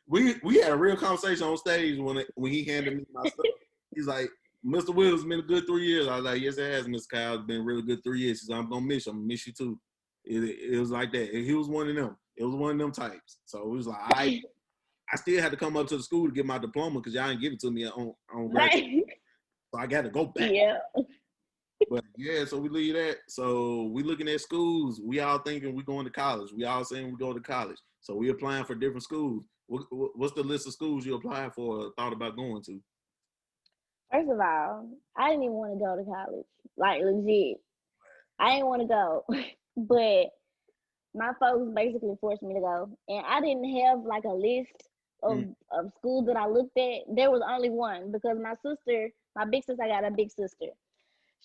we had a real conversation on stage when he handed me my stuff. He's like, Mr. Wills, been a good 3 years. I was like, yes, it has, Miss Kyle. It's been a really good 3 years. He's like, I'm gonna miss you. I'm gonna miss you too. It was like that. He was one of them. It was one of them types. So it was like, I still had to come up to the school to get my diploma because y'all didn't give it to me on graduation. So I got to go back. Yeah. But yeah, so we leave that. So we looking at schools. We all thinking we going to college. We all saying we go to college. So we applying for different schools. What's the list of schools you applied for or thought about going to? First of all, I didn't even want to go to college. Like, legit. I didn't want to go. But my folks basically forced me to go. And I didn't have like a list of schools that I looked at. There was only one because my big sister, I got a big sister.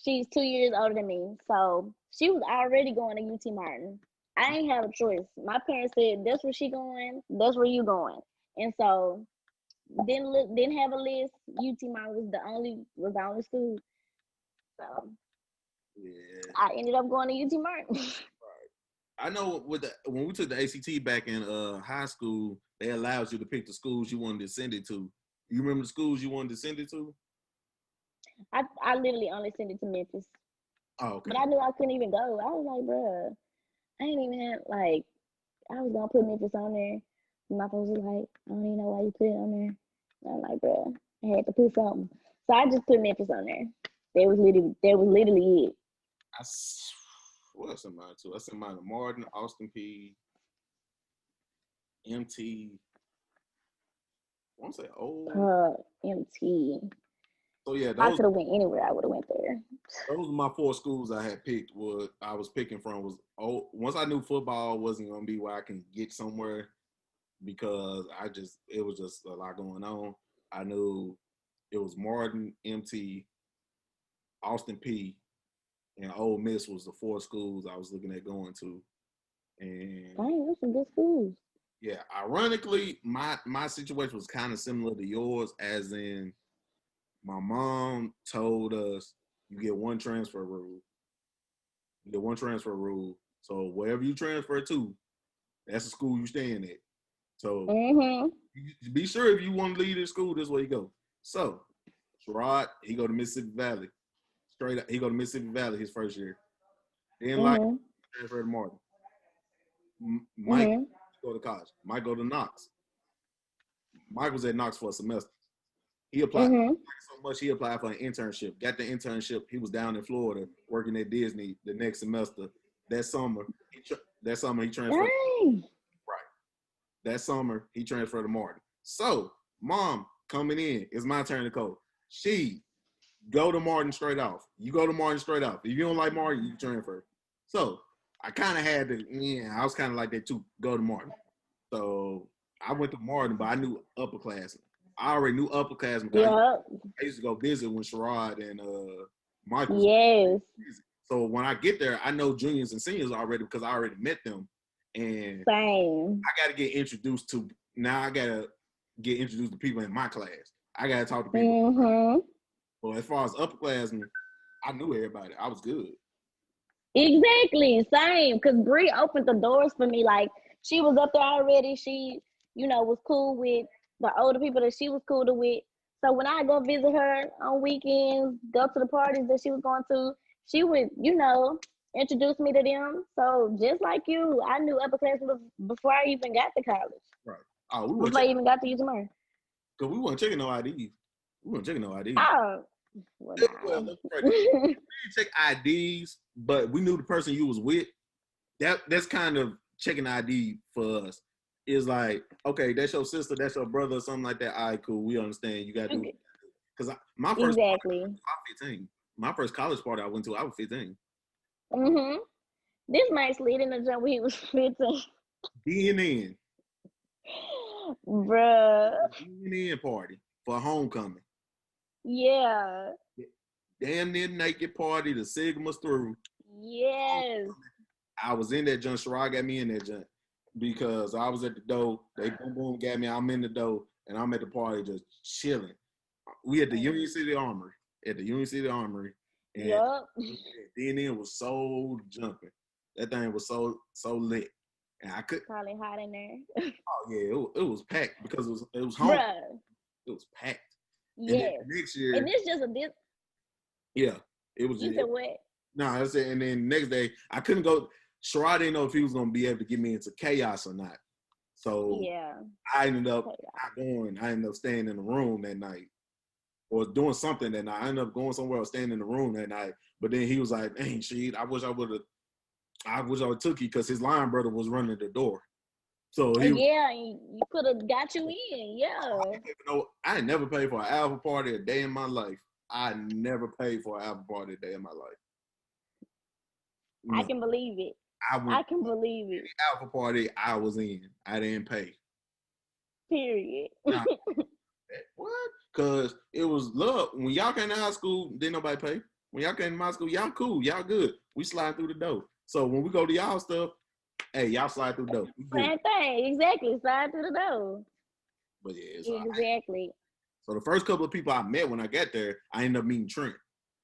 She's 2 years older than me. So she was already going to UT Martin. I ain't have a choice. My parents said, that's where she going, that's where you going. And so didn't have a list. UT Martin was the only school. So yeah. I ended up going to UT Martin. I know when we took the ACT back in high school, they allowed you to pick the schools you wanted to send it to. You remember the schools you wanted to send it to? I literally only sent it to Memphis. Oh, okay. But I knew I couldn't even go. I was like, bruh, I ain't even have, like, I was going to put Memphis on there. And my folks was like, I don't even know why you put it on there. And I'm like, bruh, I had to put something. So I just put Memphis on there. That was literally it. What else am I to? I sent mine to Martin, Austin P, MT. I want to say MT. So yeah, I could have went anywhere. I would have went there. Those were my 4 schools I had picked. What I was picking from was once I knew football wasn't gonna be where I can get somewhere because it was just a lot going on. I knew it was Martin, MT, Austin P, and Ole Miss was the 4 schools I was looking at going to. And dang, those some good schools. Yeah, ironically, my situation was kind of similar to yours, as in my mom told us you get one transfer rule. You get one transfer rule. So wherever you transfer to, that's the school you staying at. So be sure if you want to leave this school, this way you go. So Sherrod, he go to Mississippi Valley. Straight up, he go to Mississippi Valley his first year. Then transfer to Martin. Mike go to college. Mike go to Knox. Mike was at Knox for a semester. He applied so much. He applied for an internship. Got the internship. He was down in Florida working at Disney the next semester. That summer, he transferred. Dang. Right. That summer, he transferred to Martin. So, mom coming in, it's my turn to coach. She go to Martin straight off. You go to Martin straight off. If you don't like Martin, you transfer. So, I kind of had to. I was kind of like that too. Go to Martin. So I went to Martin, but I knew upperclassmen. I already knew upperclassmen. Yep. I used to go visit when Sherrod and Michael. Yes. So when I get there, I know juniors and seniors already because I already met them. And same. I got to get introduced to. Now I got to get introduced to people in my class. I got to talk to people. But as far as upperclassmen, I knew everybody. I was good. Exactly, same. Because Bree opened the doors for me. Like, she was up there already. She, was cool with the older people that she was cool with. So when I go visit her on weekends, go to the parties that she was going to, she would, introduce me to them. So just like you, I knew upperclassmen before I even got to college. Right. Before I even got to UTMR. Because we weren't checking no IDs. Oh. Well, we didn't check IDs, but we knew the person you was with. That's kind of checking ID for us. It's like, okay, that's your sister, that's your brother, or something like that. All right, cool. We understand. You got to do it. Because my first party, I was 15. My first college party I went to, I was 15. This man slid in the jump when he was 15. DNN. Bruh. DNN party for homecoming. Yeah. Damn near naked party. The Sigmas through. Yes. I was in that junk. Sherrod got me in that junk because I was at the door. They boom got me. I'm in the door and I'm at the party just chilling. We at the Union City Armory. And DNN was so jumping. That thing was so lit. and I could. Probably hot in there. Oh yeah, it was packed because it was home. Bruh. It was packed. And then Yes. the next And year, this just a this. yeah, it was. You said what? No, I said, and then next day I couldn't go. Sherrod didn't know if he was gonna be able to get me into chaos or not. So Yeah. I ended up not going. I ended up staying in the room that night, or doing something that night. I ended up going somewhere else, staying in the room that night. But then he was like, "Dang, Sheed, I wish I would have took you because his line brother was running the door." So he was. Yeah, you could have got you in. Yeah. I ain't never paid for an album party a day in my life. I never paid for an album party a day in my life. No. I can believe it. I can believe it. Alpha party I was in. I didn't pay. Period. Nah, what? Cause it was love. When y'all came to high school, didn't nobody pay. When y'all came to my school, y'all cool, y'all good. We slide through the door. So when we go to y'all stuff, hey, y'all slide through the door. Same thing, exactly. Slide through the door. But yeah, it's exactly. So the first couple of people I met when I got there, I ended up meeting Trent.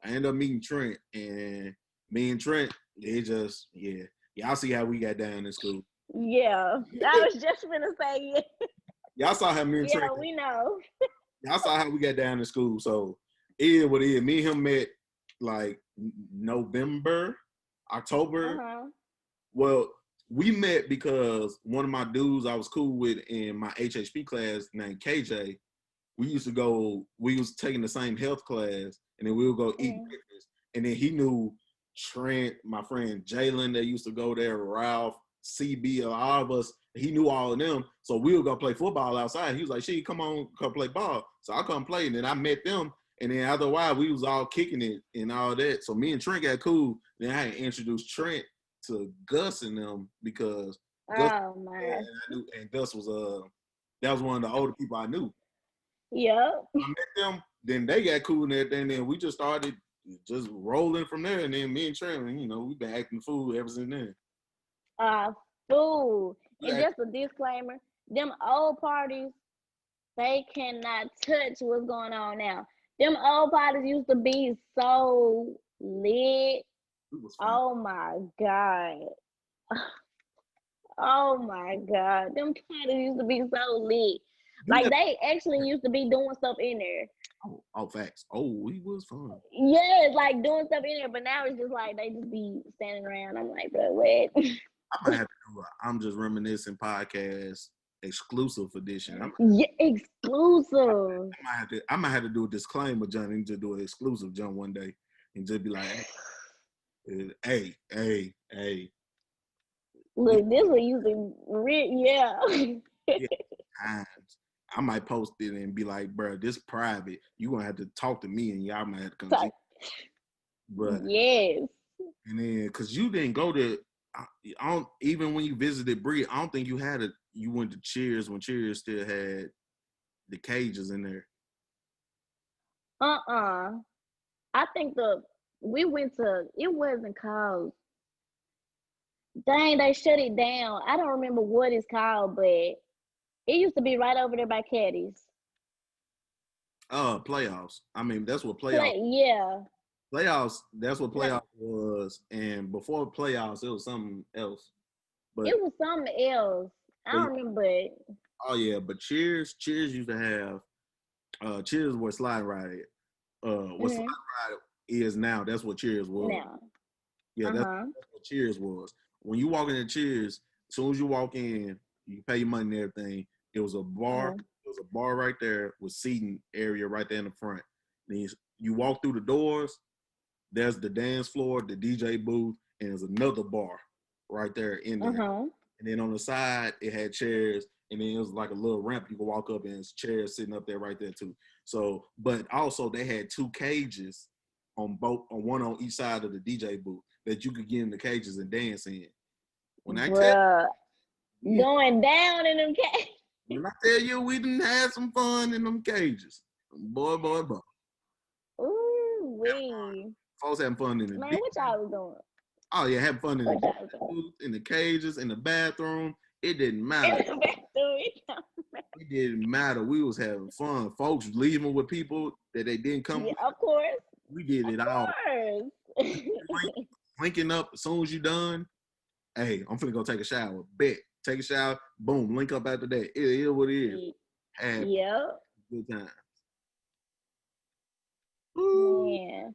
And me and Trent, they just y'all see how we got down in school. Yeah, I was just gonna say it. Y'all saw how me and Trent. Yeah, we know. Y'all saw how we got down in school. So it is what it is. Me and him met like November, October. Uh-huh. Well, we met because one of my dudes I was cool with in my HHP class named KJ, we was taking the same health class, and then we would go eat breakfast. And then he knew Trent, my friend Jalen that used to go there, Ralph, CB, all of us. He knew all of them. So we would go play football outside. He was like, "She, come on, come play ball." So I come play, and then I met them. And then after a while, we was all kicking it and all that. So me and Trent got cool. Then I had introduced Trent to Gus and them because Gus, and Gus was that was one of the older people I knew. Yeah. I met them, then they got cool and everything. Then we just started just rolling from there. And then me and Trent, we've been acting fool ever since then. Fool. And just a disclaimer, them old parties, they cannot touch what's going on now. Them old parties used to be so lit. Oh my God. Oh my God. Them parties used to be so lit. Like they actually used to be doing stuff in there. Oh, facts. Oh, he was fun. Yeah, like doing stuff in there, but now it's just like they just be standing around. I'm like, bro, what? I might have to do I'm Just Reminiscing podcast exclusive edition. Exclusive. I might have to do a disclaimer, John, and just do an exclusive, John, one day, and just be like, hey. Look, this was using yeah. I might post it and be like, bro, this private. You gonna have to talk to me, and y'all might have to come see. But yes. And then, cause you didn't go to, even when you visited Bree, I don't think you went to Cheers when Cheers still had the cages in there. I think we went to, it wasn't called, dang, they shut it down. I don't remember what it's called, but it used to be right over there by Caddy's. Playoffs. I mean, that's what playoffs. Yeah. Playoffs. That's what playoffs was, and before playoffs, it was something else. But it was something else. I don't remember it. Oh yeah, but Cheers used to have. Cheers was Slide Ride. What Slide Ride is now. That's what Cheers was. Now. Yeah, that's what Cheers was. When you walk into Cheers, as soon as you walk in, you pay your money and everything. It was a bar. It was a bar right there with seating area right there in the front. Then you walk through the doors. There's the dance floor, the DJ booth, and there's another bar right there in there. And then on the side, it had chairs, and then it was like a little ramp you could walk up, and there's chairs sitting up there right there too. So, but also they had two cages on one on each side of the DJ booth that you could get in the cages and dance in. When I going down in them cages. When I tell you we done had some fun in them cages, boy. Ooh, wee. Folks having fun in the Man, what y'all was doing? Oh yeah, having fun in the cages, in the bathroom. It didn't matter. It didn't matter. We was having fun. Folks leaving with people that they didn't come with. Of course. We did it all. Linking up as soon as you done. Hey, I'm finna go take a shower. Bet. take a shower, boom, link up after that. It is what it is. Have Yep. good time. Yeah.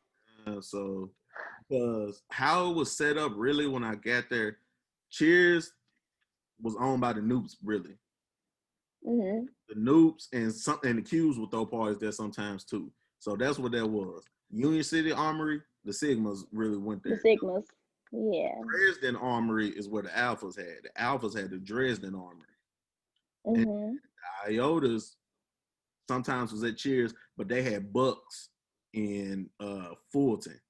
So, because how it was set up really when I got there, Cheers was owned by the Noops, really. Mhm. The Noops and the Qs would throw parties there sometimes too. So that's what that was. Union City Armory, the Sigmas really went The there. Sigmas. Yeah. Dresden Armory is where the Alphas had. The Alphas had the Dresden Armory. And Mhm. the Iotas sometimes was at Cheers, but they had Bucks in Fulton.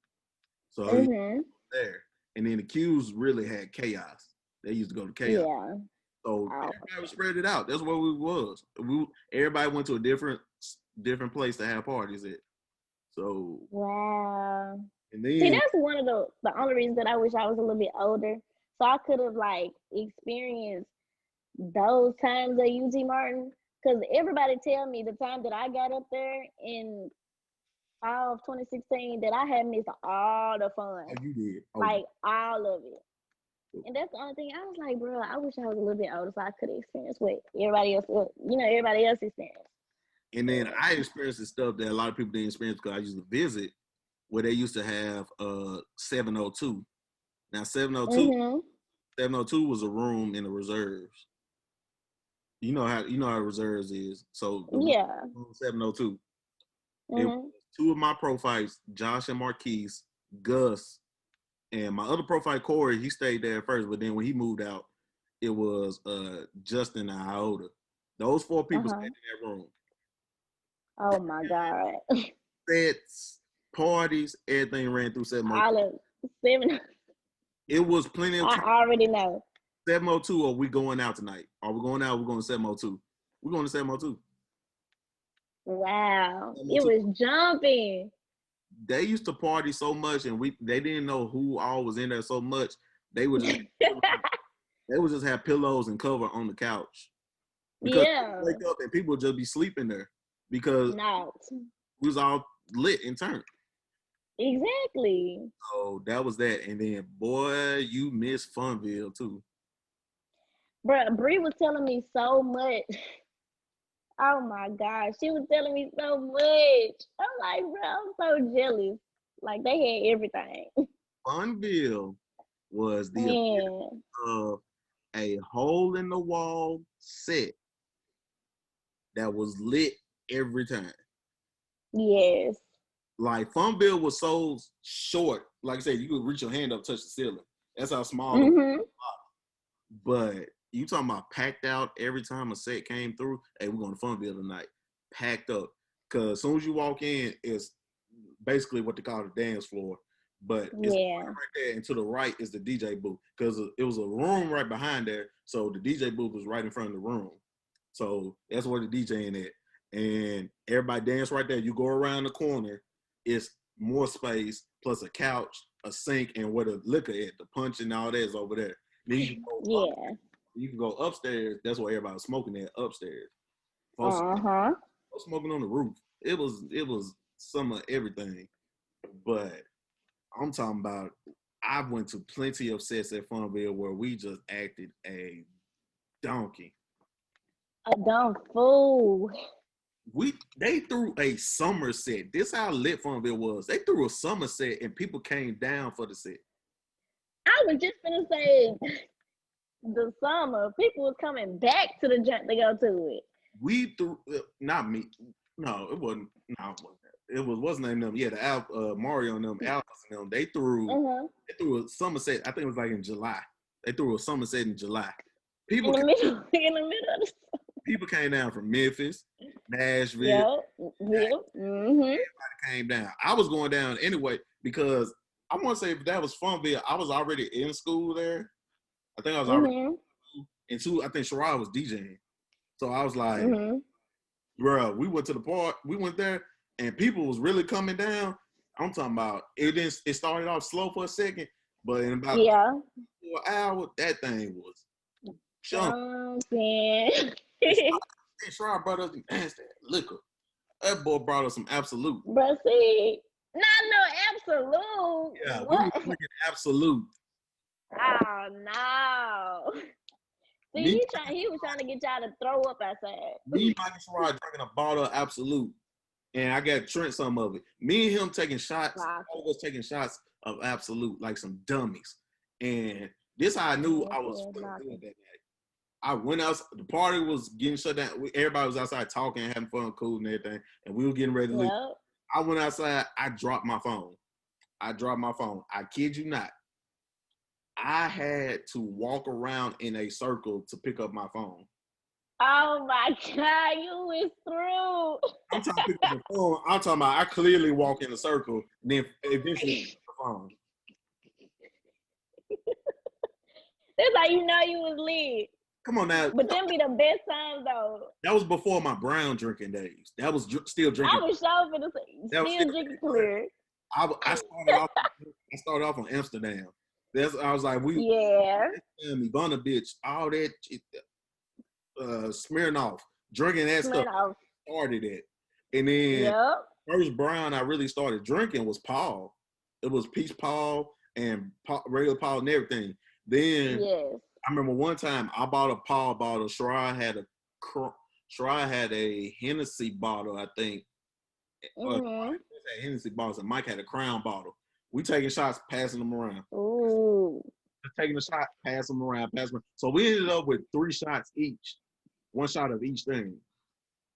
So Mhm. there. And then the Qs really had Chaos. They used to go to Chaos. Yeah. So Oh. everybody was spread it out. That's where we was. Everybody went to a different place to have parties at. So Wow. and See, then that's one of the only reasons that I wish I was a little bit older, so I could have like experienced those times at UT Martin. Because everybody tell me the time that I got up there in fall of 2016 that I had missed all the fun, oh, you did. Oh, like all of it. And that's the only thing I was like, bro, I wish I was a little bit older so I could experience what everybody else, everybody else experienced. and then Yeah. I experienced the stuff that a lot of people didn't experience because I used to visit where they used to have 702. Now 702 Mhm. 702 was a room in the reserves. You know how reserves is. So the Yeah. room 702. It was Mhm. two of my pro fights, Josh and Marquise, Gus, and my other pro fight, Corey. He stayed there first, but then when he moved out, it was Justin and Iota. Those four Uh people stayed huh. in that room. Oh my God. Sets, parties, everything ran through 702. All of 7. It was plenty of time. I already know. 702, are we going out tonight? Are we going out? We're going to 702. We're going to 702. Wow. It 702. was jumping. They used to party so much, and they didn't know who all was in there so much. They would just have pillows and cover on the couch because people Yeah. wake up and people would just be sleeping there because No. we was all lit and turned. Exactly. So that was that. And then, boy, you miss Funville too. Bruh, Bree was telling me so much. Oh my God. She was telling me so much. I'm like, bro, I'm so jealous. Like they had everything. Funville was the epitome Man. of a hole in the wall set that was lit every time. Yes. Like Funville was so short, like I said, you could reach your hand up, touch the ceiling. That's how small it was. Mm-hmm. But you talking about packed out every time a set came through. Hey, we're going to Funville tonight. Packed up. Cause as soon as you walk in, it's basically what they call the dance floor. But it's Yeah. right there, and to the right is the DJ booth. Cause it was a room right behind there. So the DJ booth was right in front of the room. So that's where the DJing at. And everybody dance right there. You go around the corner, it's more space plus a couch, a sink, and where the liquor at, the punch and all that is over there. Then Yeah. you can go upstairs. That's where everybody was smoking at upstairs. Folks Uh-huh. smoking on the roof. It was some of everything. But I'm talking about I went to plenty of sets at Funville where we just acted a donkey. A dumb fool. They threw a summer set. This how lit Funville was. They threw a summer set and people came down for the set. I was just gonna say the summer, people was coming back to the junk to go to it. We threw not me. No, it wasn't. No, it wasn't. It was what's the name of them? Yeah, Mario and them, Alex and them. Uh-huh. They threw a summer set. I think it was like in July. They threw a summer set in July. People In the came, middle, in the middle of the people came down from Memphis, Nashville. Yep. Yep. Mm-hmm. Came down. I was going down anyway because I want to say if that was Funville, I was already in school there. I think I was already Mm-hmm. in school. I think Sherrod was DJing. So I was like, Mm-hmm. bro, we went to the park. We went there and people was really coming down. I'm talking about it didn't it started off slow for a second, but in about Yeah. 4 hours, that thing was jump. Jumping. And Sherrod brought us some nasty liquor. That boy brought us some absolute. But see, not no absolute. Yeah, we were What? drinking absolute. Oh no. Me, He was trying to get y'all to throw up outside. Michael Sherrod drinking a bottle of Absolute, and I got Trent some of it. Me and him taking shots. Wow. All of us taking shots of Absolute like some dummies. And this how I knew I was feeling good that night. I went out. The party was getting shut down. Everybody was outside talking, having fun, cool, and everything. And we were getting ready to leave. Yep. I went outside. I dropped my phone. I kid you not. I had to walk around in a circle to pick up my phone. Oh my God, you was through. I'm trying to pick up the phone. I'm talking about I clearly walk in a circle, and then eventually pick up the phone. That's how you know you was lit. Come on now. But them be the best times though. That was before my brown drinking days. That was still drinking. I was sure for the still drinking clear. I started off on Amsterdam. I was like, yeah. Ivana bitch, all that Smirnoff, drinking that stuff started it. And then first brown I really started drinking was Paul. It was Peach Paul and regular Paul and everything. Then I remember one time I bought a Paul bottle. Shirai had a Hennessy bottle, I think. Hennessy bottles, and Mike had a Crown bottle. We taking shots, passing them around. Ooh. Just taking a shot, pass them around, So we ended up with 3 shots each, 1 shot of each thing.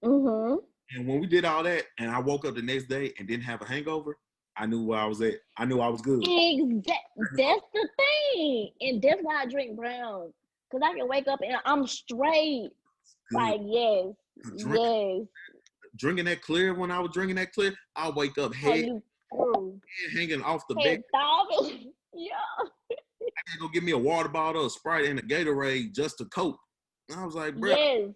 And when we did all that, and I woke up the next day and didn't have a hangover, I knew where I was at. I knew I was good. That's the thing, and that's why I drink brown, cause I can wake up and I'm straight. Like yes. Drinking that clear, when I was drinking that clear, I'll wake up head hanging off the bed. Yeah. I gotta go get me a water bottle, a Sprite, and a Gatorade just to cope. And I was like, bro. Yes.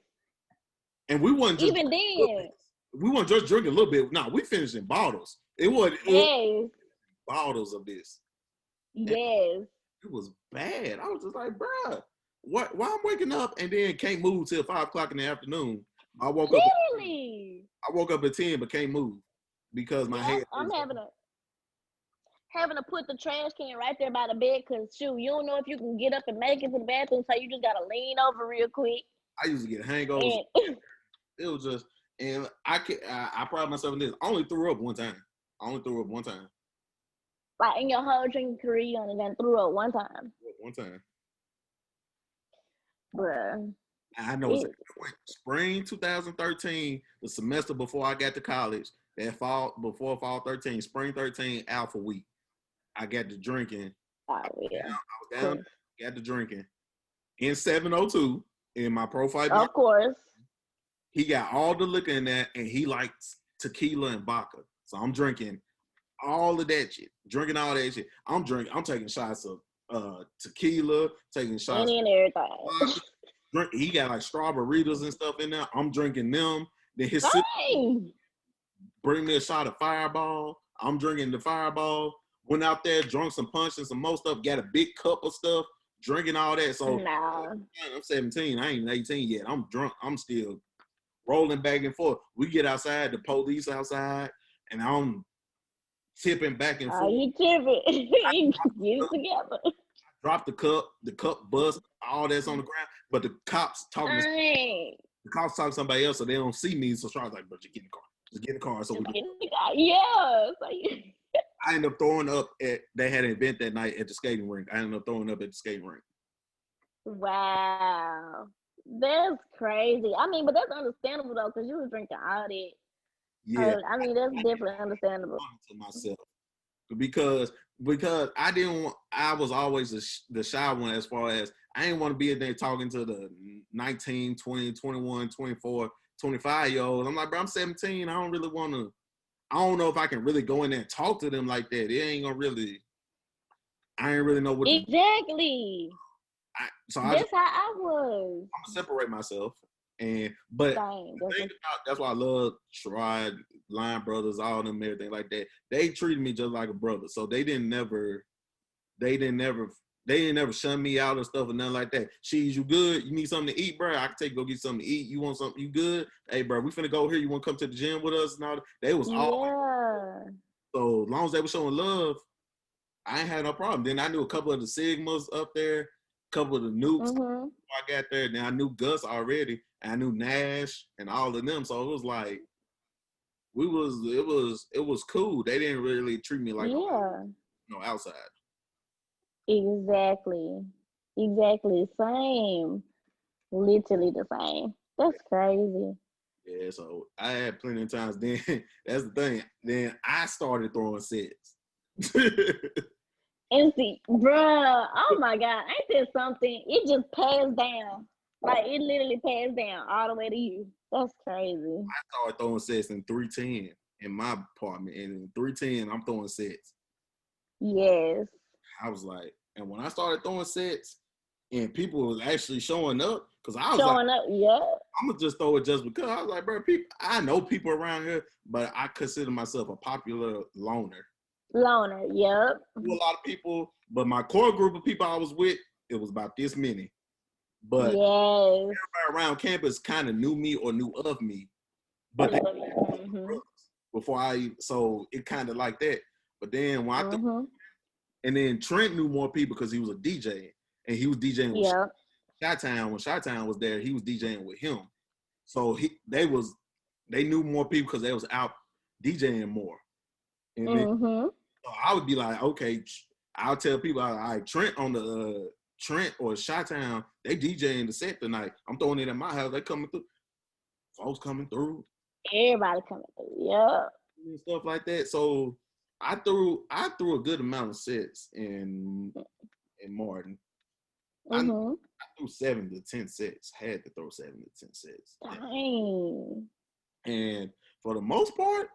And we wasn't just even then. We weren't just drinking a little bit. No, we finished in bottles. It was bottles of this. Yes. It was bad. I was just like, bro, why I'm waking up and then can't move till 5 o'clock in the afternoon. I woke up at 10 but can't move because my head. I'm having to put the trash can right there by the bed because shoot, you don't know if you can get up and make it to the bathroom, so you just gotta lean over real quick. I used to get hangovers. It was just, and I pride myself in this. I only threw up one time. Like in your whole drinking career, you only done threw up one time. One time. Bruh. I know spring 2013, the semester before I got to college, that fall, before fall 13, spring 13, Alpha Week, I got to drinking. Oh, yeah. I was down, got to drinking. In 702, in my profile. Of course. He got all the liquor in there, and he likes tequila and vodka. So I'm drinking all of that shit. Drinking all that shit. I'm taking shots of tequila, taking shots and everything. He got like strawberries and stuff in there. I'm drinking them. Then his sister bring me a shot of Fireball. I'm drinking the Fireball. Went out there, drunk some punch and some more stuff. Got a big cup of stuff. Drinking all that. So I'm 17. I ain't even 18 yet. I'm drunk. I'm still rolling back and forth. We get outside, the police outside, and I'm tipping back and forth. Oh, you tipping. You get it together. Drop the cup bust, all that's on the ground. But the cops talking to somebody else, so they don't see me. So I was like, bro, just get in the car. Just get in the car. So I ended up throwing up they had an event that night at the skating rink. I ended up throwing up at the skating rink. Wow. That's crazy. I mean, but that's understandable though, because you was drinking all that. Yeah. I mean, that's definitely understandable. To myself. Because I was always the shy one, as far as I didn't want to be in there talking to the 19, 20, 21, 24, 25-year-olds. I'm like, bro, I'm 17. I don't really want to, I don't know if I can really go in there and talk to them like that. It ain't gonna really, I ain't really know what exactly. So that's how I was. I'm gonna separate myself. But that's why I love Sherrod, Line Brothers, all of them, everything like that. They treated me just like a brother. So they didn't never shun me out or stuff or nothing like that. She's, you good? You need something to eat, bro? I can take you go get something to eat. You want something? You good? Hey, bro, we finna go here. You want to come to the gym with us and all that? They was all. So as long as they were showing love, I ain't had no problem. Then I knew a couple of the Sigmas up there. couple of the nukes. Mm-hmm. I got there, then I knew Gus already, and I knew Nash and all of them. So it was like it was cool. They didn't really treat me like Yeah. no outside. Exactly. Exactly. Same. Literally the same. That's crazy. Yeah, so I had plenty of times. Then that's the thing. Then I started throwing sets. And see, bruh, oh my God, ain't there something? It just passed down. Like it literally passed down all the way to you. That's crazy. I started throwing sets in 310 in my apartment, and in 310 I'm throwing sets. Yes. I was like, and when I started throwing sets, and people was actually showing up, because I was like, Showing up, yeah. I'm gonna just throw it just because. I was like, bro, people, I know people around here, but I consider myself a popular loner. Loner, yep. A lot of people, but my core group of people I was with, it was about this many. But Yes. everybody around campus kind of knew me or knew of me, but they Mm-hmm. before so it kind of like that. But then when Mm-hmm. and then Trent knew more people because he was a DJ, and he was DJing with Yep. Chi-Town. When Chi-Town was there, he was DJing with him. So they knew more people because they was out DJing more. And then Mm-hmm. so I would be like, okay, I'll tell people, all right, Trent on the Trent or Chi-Town, they DJing the set tonight. I'm throwing it at my house. They coming through. Folks coming through. Everybody coming through, yep. And stuff like that. So I threw a good amount of sets in Martin. Mm-hmm. I threw 7 to 10 sets. Had to throw 7 to 10 sets. Dang. And for the most part,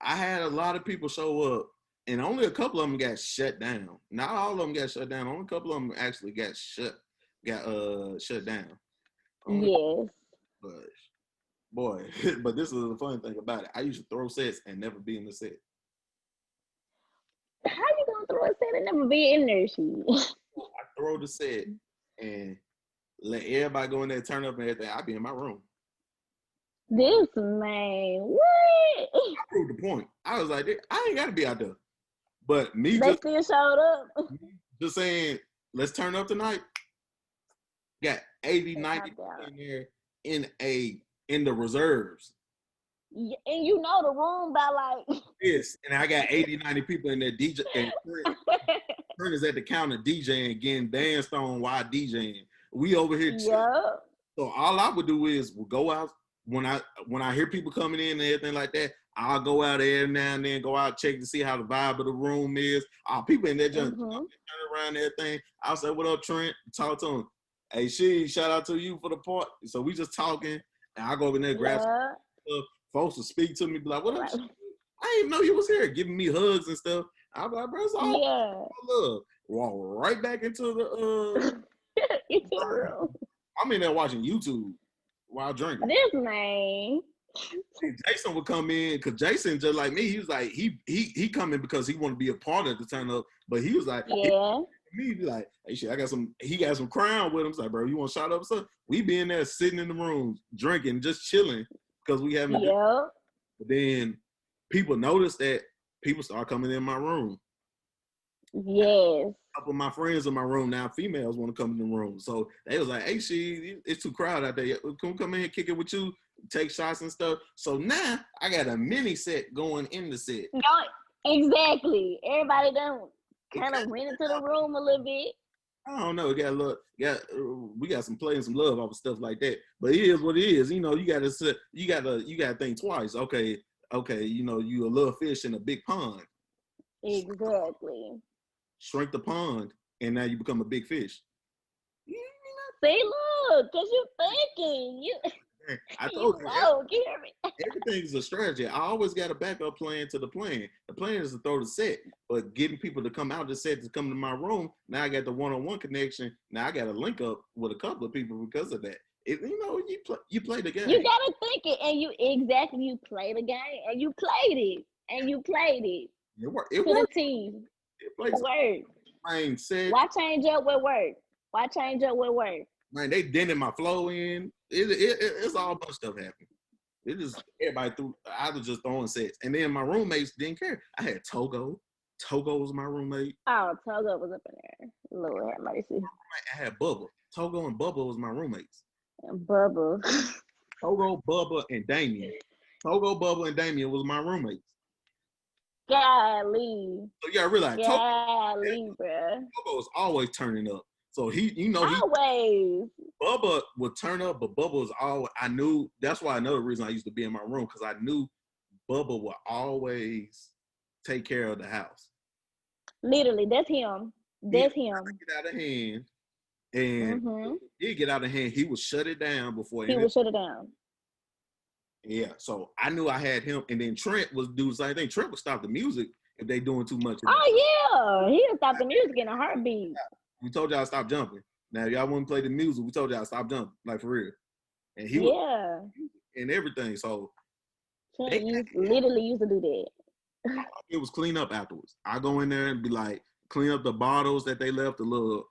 I had a lot of people show up, and only a couple of them got shut down. Not all of them got shut down. Only a couple of them actually got shut down. Only, Yes. but boy, but this is the funny thing about it. I used to throw sets and never be in the set. How you gonna throw a set and never be in there, shit? I throw the set and let everybody go in there, turn up and everything. I'll be in my room. This man, what? I proved the point. I was like, I ain't got to be out there. But me They still showed up. just saying, let's turn up tonight. Got 80, 90 people in there in the reserves. Yeah, and you know the room by like Yes, and I got 80, 90 people in there DJ, and Trent is at the counter DJing, getting danced on while DJing. We over here chilling. Yep. So all I would do is we'll go out when I hear people coming in and everything like that. I'll go out there now and then, go out check to see how the vibe of the room is. People in there just turn around and everything. I'll say, "What up, Trent?" Talk to him. Hey, shout out to you for the part. So we just talking, and I go over there grab some stuff. Folks will speak to me, be like, "What up?" I didn't even know you was here, giving me hugs and stuff. I'm like, bro, it's all love. Walk right back into the into the room. I'm in there watching YouTube while drinking. This man. And Jason would come in because Jason, just like me, he was like he coming because he want to be a part of the turn up, but he was like, me like, hey shit, he got some crown with him. So like, bro, you want to shot up something? We be in there sitting in the room drinking, just chilling because we having. But then people noticed that people start coming in my room. Yes. A couple of my friends in my room now, females want to come in the room. So they was like, hey, it's too crowded out there. Can we come in here, kick it with you, take shots and stuff? So now I got a mini set going in the set. Exactly. Everybody done kind of went into the room a little bit. I don't know. We got some play and some love off of stuff like that. But it is what it is. You know, you gotta think twice. Okay, you know, you a little fish in a big pond. Exactly. Shrink the pond, and now you become a big fish. See, look, because you're thinking. I told you, everything's a strategy. I always got a backup plan to the plan. The plan is to throw the set, but getting people to come out the set to come to my room. Now I got the one-on-one connection. Now I got to link up with a couple of people because of that. You play the game. You gotta think it, and you play the game, and you played it, It worked. To the team. It worked. Why change up with work? Man, they dented my flow in. It's all a bunch of stuff happening. It just everybody threw. I was just throwing sets, and then my roommates didn't care. I had Togo. Togo was my roommate. Oh, Togo was up in there. Lord have mercy. I had Bubba. Togo and Bubba was my roommates. Bubba. Togo, Bubba, and Damien. Togo, Bubba, and Damien was my roommates. Golly. So yeah, I realized Togo Bruh. was always turning up. So he Always. Bubba would turn up, but Bubba was always. I knew that's why another reason I used to be in my room because I knew Bubba would always take care of the house. Literally, that's him. That's him. Get out of hand, and he'd get out of hand. He would shut it down before he would shut it down. Yeah, so I knew I had him, and then Trent was do the same thing. Trent would stop the music if they doing too much. Oh yeah, he'll stop the music in a heartbeat. We told y'all stop jumping. Now y'all wouldn't play the music. We told y'all stop jumping, like for real. And he would, and everything. So Trent literally used to do that. It was clean up afterwards. I go in there and be like, clean up the bottles that they left, the little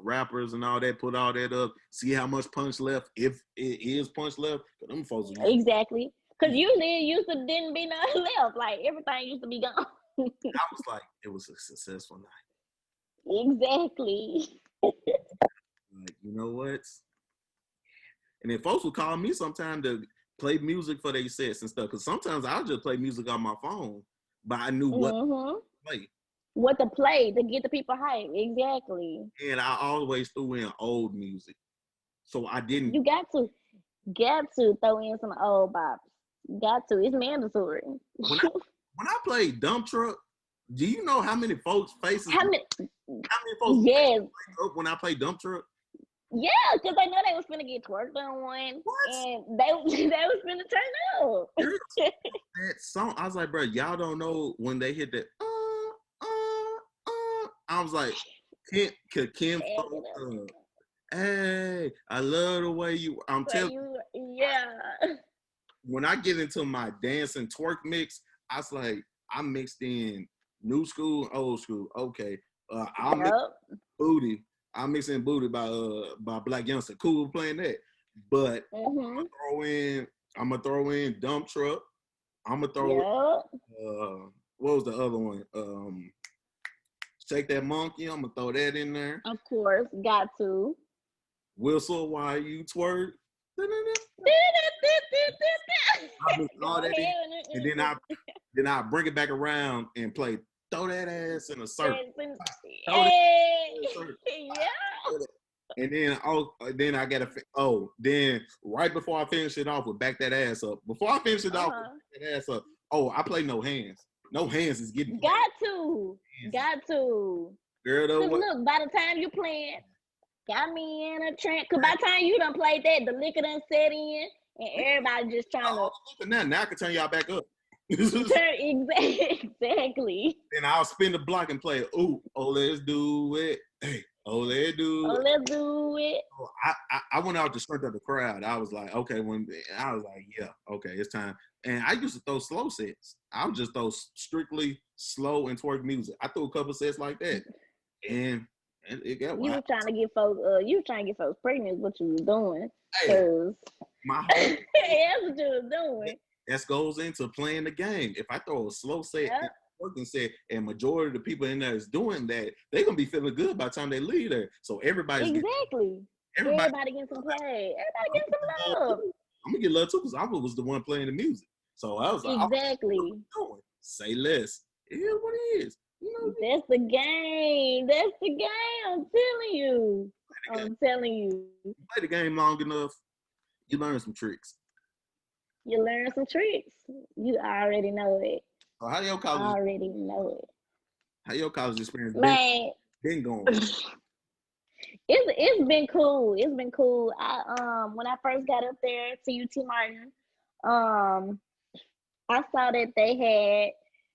wrappers and all that, put all that up, see how much punch left, if it is punch left. Them folks exactly. Because usually it didn't be none left. Like, everything used to be gone. I was like, it was a successful night. Exactly. Like, you know what? And then folks would call me sometime to play music for their sets and stuff. Because sometimes I'll just play music on my phone, but I knew what to play. What to play to get the people hyped. Exactly. And I always threw in old music. So I didn't. You got to throw in some old bops. Got to. It's mandatory. When I played Dump Truck, do you know how many folks' faces? How many folks? Yes. Up when I played Dump Truck? Yeah, because they know they was finna get twerked on one. What? And they was finna turn up. That song, I was like, bro, y'all don't know when they hit that. I was like, Kim, hey, I love the way you. I'm telling you. Yeah. When I get into my dance and twerk mix, I was like, I mixed in new school, old school. Okay, I'll mix Booty. I'm mixing Booty by Black Youngster. Cool playing that, but I'm gonna throw in Dump Truck. I'm gonna throw. What was the other one? Shake That Monkey. I'm gonna throw that in there. Of course, got to. Whistle while you twerk. All that in, and then I bring it back around and play. Throw that ass in a circle. And then I gotta then right before I finish it off, we'll back that ass up. Before I finish it off, back that ass up. I play no hands. No hands is getting got to. Girl, though, look, by the time you playing, got me in a trance. Cause by the time you done played that, the liquor done set in, and everybody just trying to. Now I can turn y'all back up. Exactly. Then I'll spin the block and play. Ooh, let's do it. Hey, let's do it. I went out to strength of the crowd. I was like, okay, yeah, okay, it's time. And I used to throw slow sets. I would just throw strictly slow and twerk music. I threw a couple sets like that, and it got wild. You were trying to get folks pregnant. What you was doing? Cause that's what you was doing. That goes into playing the game. If I throw a slow set, working set, and majority of the people in there is doing that, they're gonna be feeling good by the time they leave there. So everybody's everybody getting some play. Everybody getting some love. I'm gonna get love too because I was the one playing the music. So I was like, say less. It is what it is. You know, that's the game. I'm telling you. You play the game long enough, you learn some tricks. You already know it. So how your college? I already know it. How your college experience been going? It's been cool. It's been cool. I when I first got up there to UT Martin, I saw that they had,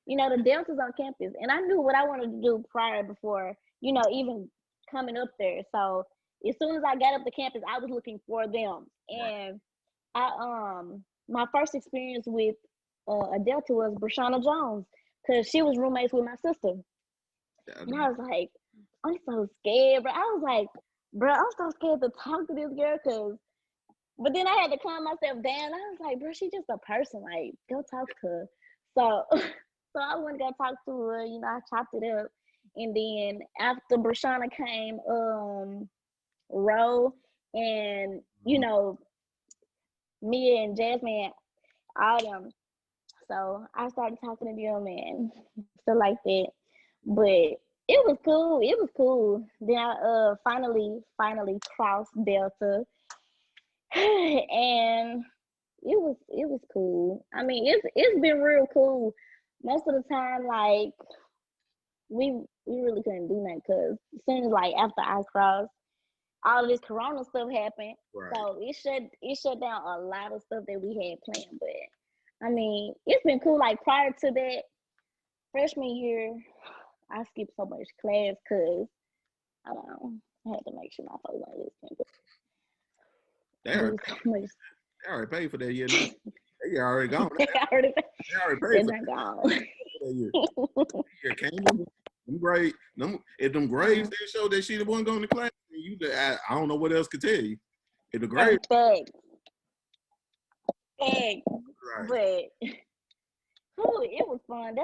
the dancers on campus, and I knew what I wanted to do before, even coming up there. So as soon as I got up to campus, I was looking for them, and my first experience with a Delta was Brashana Jones, because she was roommates with my sister. And I was like, I'm so scared, bro. I was like, bro, I'm so scared to talk to this girl, but then I had to calm myself down. I was like, bro, she's just a person. Like, go talk to her. So I went to go talk to her. I chopped it up. and then after Brashana came, Ro, and me and Jasmine, all them. So I started talking to them and stuff like that. But it was cool. It was cool. Then I finally crossed Delta, and it was cool. I mean, it's been real cool. Most of the time, like we really couldn't do nothing because as soon as like after I crossed, all of this Corona stuff happened. Right. So it shut down a lot of stuff that we had planned. But I mean, it's been cool. Like prior to that, freshman year, I skipped so much class because I don't know. I had to make sure my folks weren't listening. They already paid for that year now. They already gone. They already paid for that. Gone. Year. Year came in. If them grades they showed that she wasn't going to class, I don't know what else could tell you. If the grades, Right. But it was fun.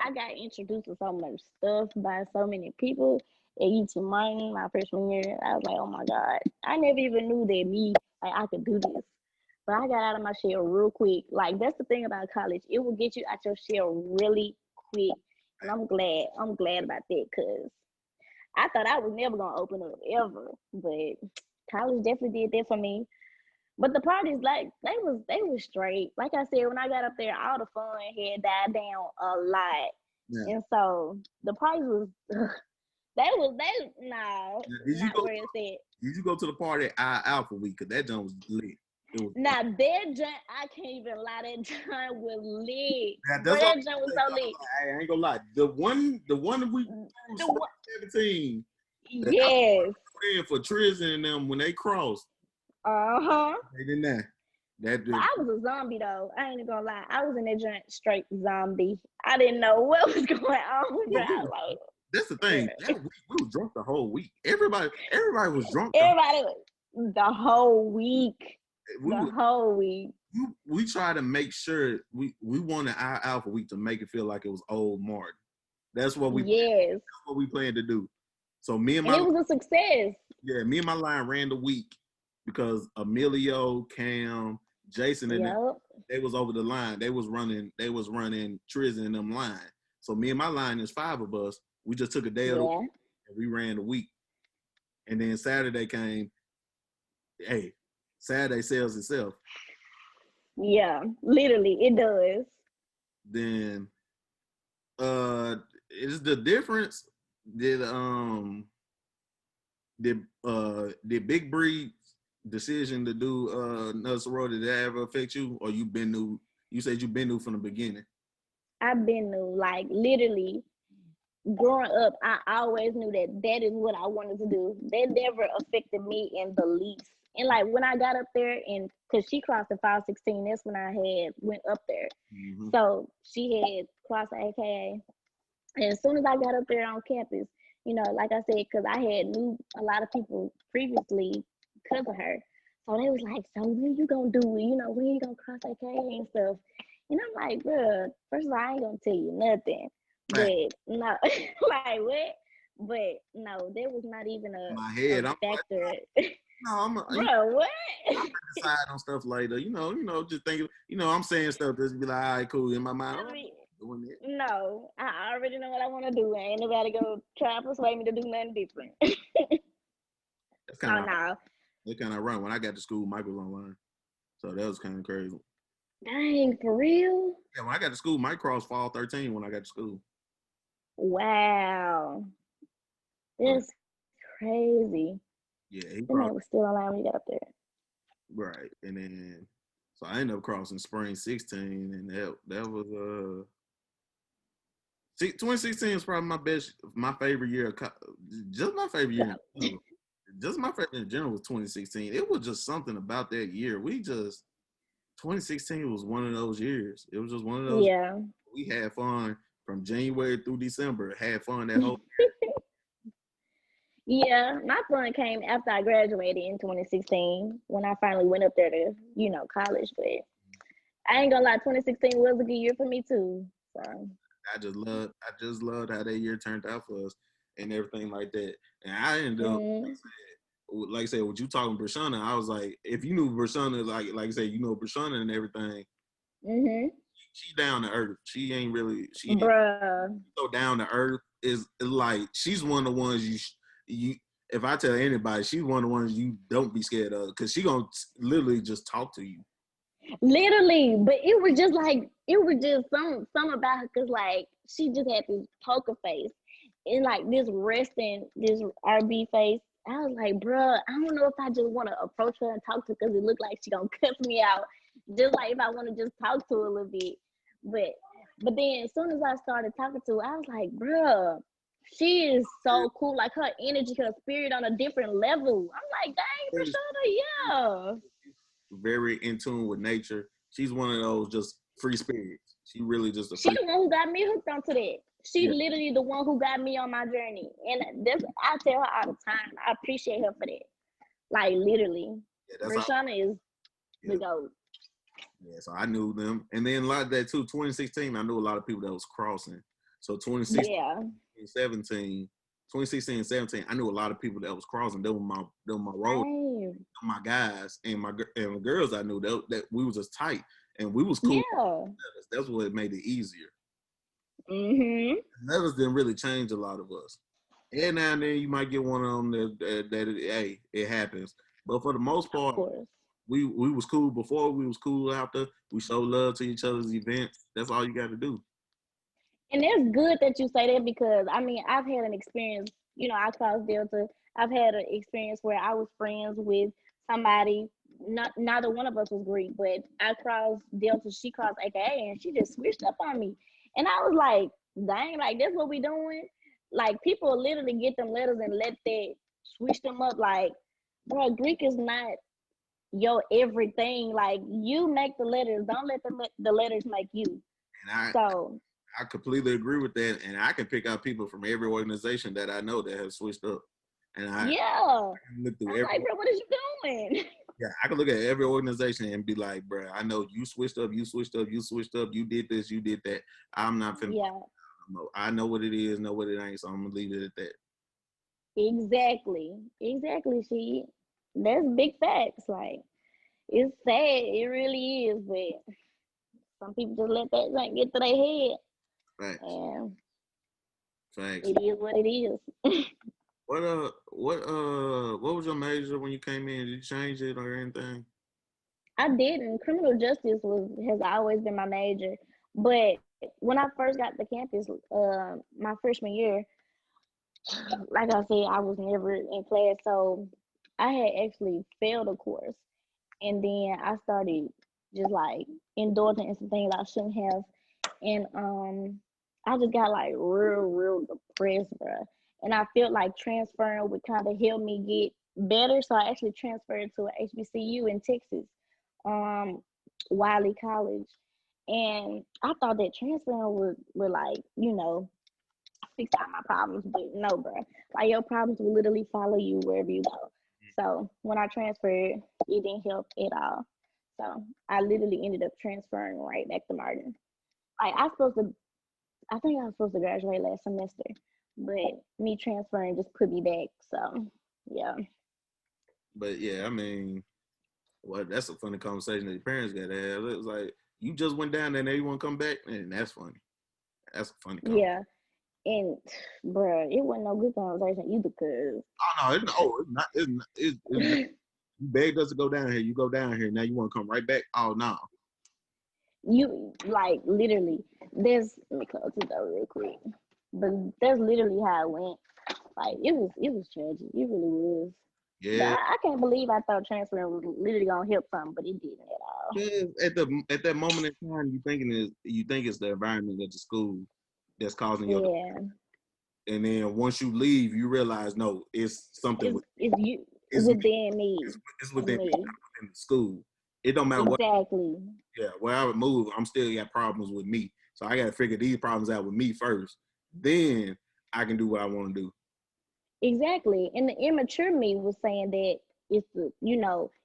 I got introduced to so much stuff by so many people at UT Miami my freshman year. I was like, oh my God. I never even knew that I could do this. But I got out of my shell real quick. Like that's the thing about college. It will get you out your shell really quick. And I'm glad about that because I thought I was never gonna open up ever. But college definitely did that for me. But the parties, like they was straight. Like I said, when I got up there, all the fun had died down a lot, and so the parties was no, not where it's at. Did you go to the party at Alpha Week? Cause that joint was lit. Now that joint, I can't even lie. That joint was lit. That joint was so lit. I ain't gonna lie. The one that we 17. Yes. For Triz and them when they crossed. They didn't that. I was a zombie though. I ain't gonna lie. I was in that joint straight zombie. I didn't know what was going on. But that's the thing. We was drunk the whole week. Everybody was drunk. The whole week. Whole week. We try to make sure we wanted our Alpha Week to make it feel like it was old Martin. That's what we that's what we planned to do. So me and it was a success. Yeah, me and my line ran the week because Emilio, Cam, Jason, and they was over the line. They was running Triz and them line. So me and my line is 5 of us. We just took a day of the week and we ran the week. And then Saturday came. Hey, Saturday sells itself. Yeah, literally, it does. Then, is the difference? Did Big Breed's decision to do another sorority, did that ever affect you, or you said you've been new from the beginning? I've been new, like literally. Growing up, I always knew that is what I wanted to do. That never affected me in the least. And like when I got up there, and because she crossed the 516, that's when I had went up there. Mm-hmm. So she had crossed the AKA. And as soon as I got up there on campus, like I said, because I had knew a lot of people previously because of her. So they was like, so when you gonna do it? When you gonna cross AKA and stuff? And I'm like, bruh, first of all, I ain't gonna tell you nothing. But no, like what? But no, there was not even a factor. Bro, what? I'm gonna decide on stuff later. Just thinking. I'm saying stuff just be like, all right, cool. In my mind, doing it. No, I already know what I want to do. Ain't nobody go try and persuade me to do nothing different. That's kind of They kind of run. When I got to school, Mike was online, so that was kind of crazy. Dang, for real? Yeah, when I got to school, Mike crossed fall 13 when I got to school. Wow. That's crazy. Yeah, he was still online when he got up there. Right. And then so I ended up crossing spring 16, and that was 2016 is probably my favorite year. Just my favorite year. Just my favorite in general was 2016. It was just something about that year. 2016 was one of those years. It was just one of those. Yeah. We had fun from January through December. Had fun that whole year. Yeah, my fun came after I graduated in 2016 when I finally went up there to, college. But I ain't gonna lie, 2016 was a good year for me too. So I just loved how that year turned out for us and everything like that. And I ended up, Mm, like I said, what you talking Brashana, I was like, if you knew Brashana, like I said, you know Brashana and everything, mhm. she down to earth. She ain't Bruh. so down to earth. Is like she's one of the ones you. If I tell anybody, she's one of the ones you don't be scared of because she gonna literally just talk to you. Literally, but it was just like it was just some about her because like she just had this poker face and like this resting this RB face. I was like, bruh, I don't know if I just want to approach her and talk to her because it looked like she gonna cuss me out. Just like if I want to just talk to her a little bit, but then as soon as I started talking to her, I was like, bruh, she is so cool. Like her energy, her spirit on a different level. I'm like, dang, She's Rashada, yeah. very in tune with nature. She's one of those just free spirits. She really just a She free. the one who got me hooked onto that. She Yeah, literally the one who got me on my journey. And that's I tell her all the time. I appreciate her for that. Like literally. yeah. That's how. Rashana is Yeah, the GOAT. yeah. So I knew them, and then a lot of that too. 2016, I knew a lot of people that was crossing. So 2016, Yeah. 17, 2016 and 17, I knew a lot of people that was crossing. They were my road, Same. my guys, and my girls. I knew that we was just tight, and we was cool. Yeah. That's what made it easier. Mm-hmm. Letters didn't really change a lot of us. And now and then you might get one of them hey, it happens. But for the most Of part, course. we was cool before. We was cool after. We show love to each other's events. That's all you got to do. And it's good that you say that because I mean I've had an experience, I crossed Delta. I've had an experience where I was friends with somebody. Not neither one of us was Greek, but I crossed Delta, she crossed AKA, and she just switched up on me. And I was like, dang, like that's what we doing? Like people literally get them letters and let that switch them up. Like, bro, Greek is not your everything. Like you make the letters. Don't let the letters make you. And So I completely agree with that. And I can pick out people from every organization that I know that have switched up. And I yeah. can look through I'm every like, bro, what is you doing? yeah, I can look at every organization and be like, bro, I know you switched up, you switched up, you switched up, you did this, you did that. I'm not finna. Yeah, I know what it is, know what it ain't, so I'm gonna leave it at that. exactly. Exactly. See, that's big facts. Like, it's sad. It really is. But some people just let that like get to their head. Facts, And facts. it is what it is. What was your major when you came in? Did you change it or anything? I didn't. Criminal justice has always been my major. But when I first got to campus, my freshman year, like I said, I was never in class. So I had actually failed a course. And then I started just like indulging in some things I shouldn't have. And I just got like real depressed, bro. And I felt like transferring would kind of help me get better. So I actually transferred to a HBCU in Texas, um, Wiley College. And I thought that transferring would like, fix all my problems, but no, bro. Like your problems will literally follow you wherever you go. So when I transferred, it didn't help at all. So I literally ended up transferring right back to Martin. Like I think I was supposed to graduate last semester, but me transferring just put me back. So yeah, But yeah, I mean, well, that's a funny conversation that your parents got to have. It was like you just went down there and now you want to come back, and that's funny. That's a funny conversation. yeah, and bruh, it wasn't no good conversation either, cause Oh no, it's not. It's not. You begged us to go down here. You go down here. Now you want to come right back? Oh no. you like literally. Let me close the door real quick. But that's literally how it went. Like it was tragic. It really was. But Yeah, I can't believe I thought transferring was literally gonna help something, but it didn't at all. yeah. At that moment in time, you think it's the environment at the school that's causing your, Yeah, and then once you leave, you realize no, it's something with it's you it's within me. it's It's within me, me. not within the school. It don't matter what. Exactly. Yeah, where I would move, I'm still got problems with me. So I got to figure these problems out with me first. Then I can do what I want to do. Exactly. And the immature me was saying that it's the,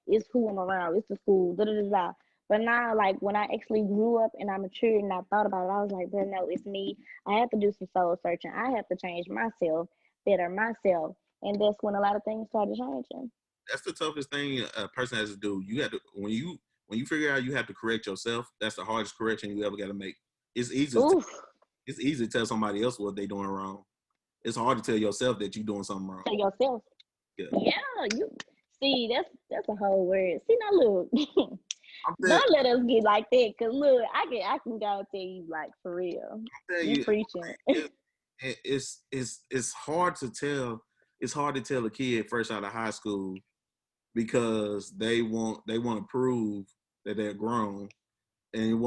it's who I'm around, it's the school, da da da da. But now, like when I actually grew up and I matured and I thought about it, I was like, but no, it's me. I have to do some soul searching. I have to change myself, better myself. And that's when a lot of things started changing. That's the toughest thing a person has to do. You have to when you figure out you have to correct yourself. That's the hardest correction you ever got to make. It's easy. Oof. It's easy to tell somebody else what they're doing wrong. It's hard to tell yourself that you're doing something wrong. To yourself. Yeah. Yeah, you see, that's a whole word. See now look. I'm telling, Don't let us get like that, cause look, I can go tell you like for real. I'm telling You you, preaching. it's hard to tell. It's hard to tell a kid fresh out of high school because they want to prove that they're grown and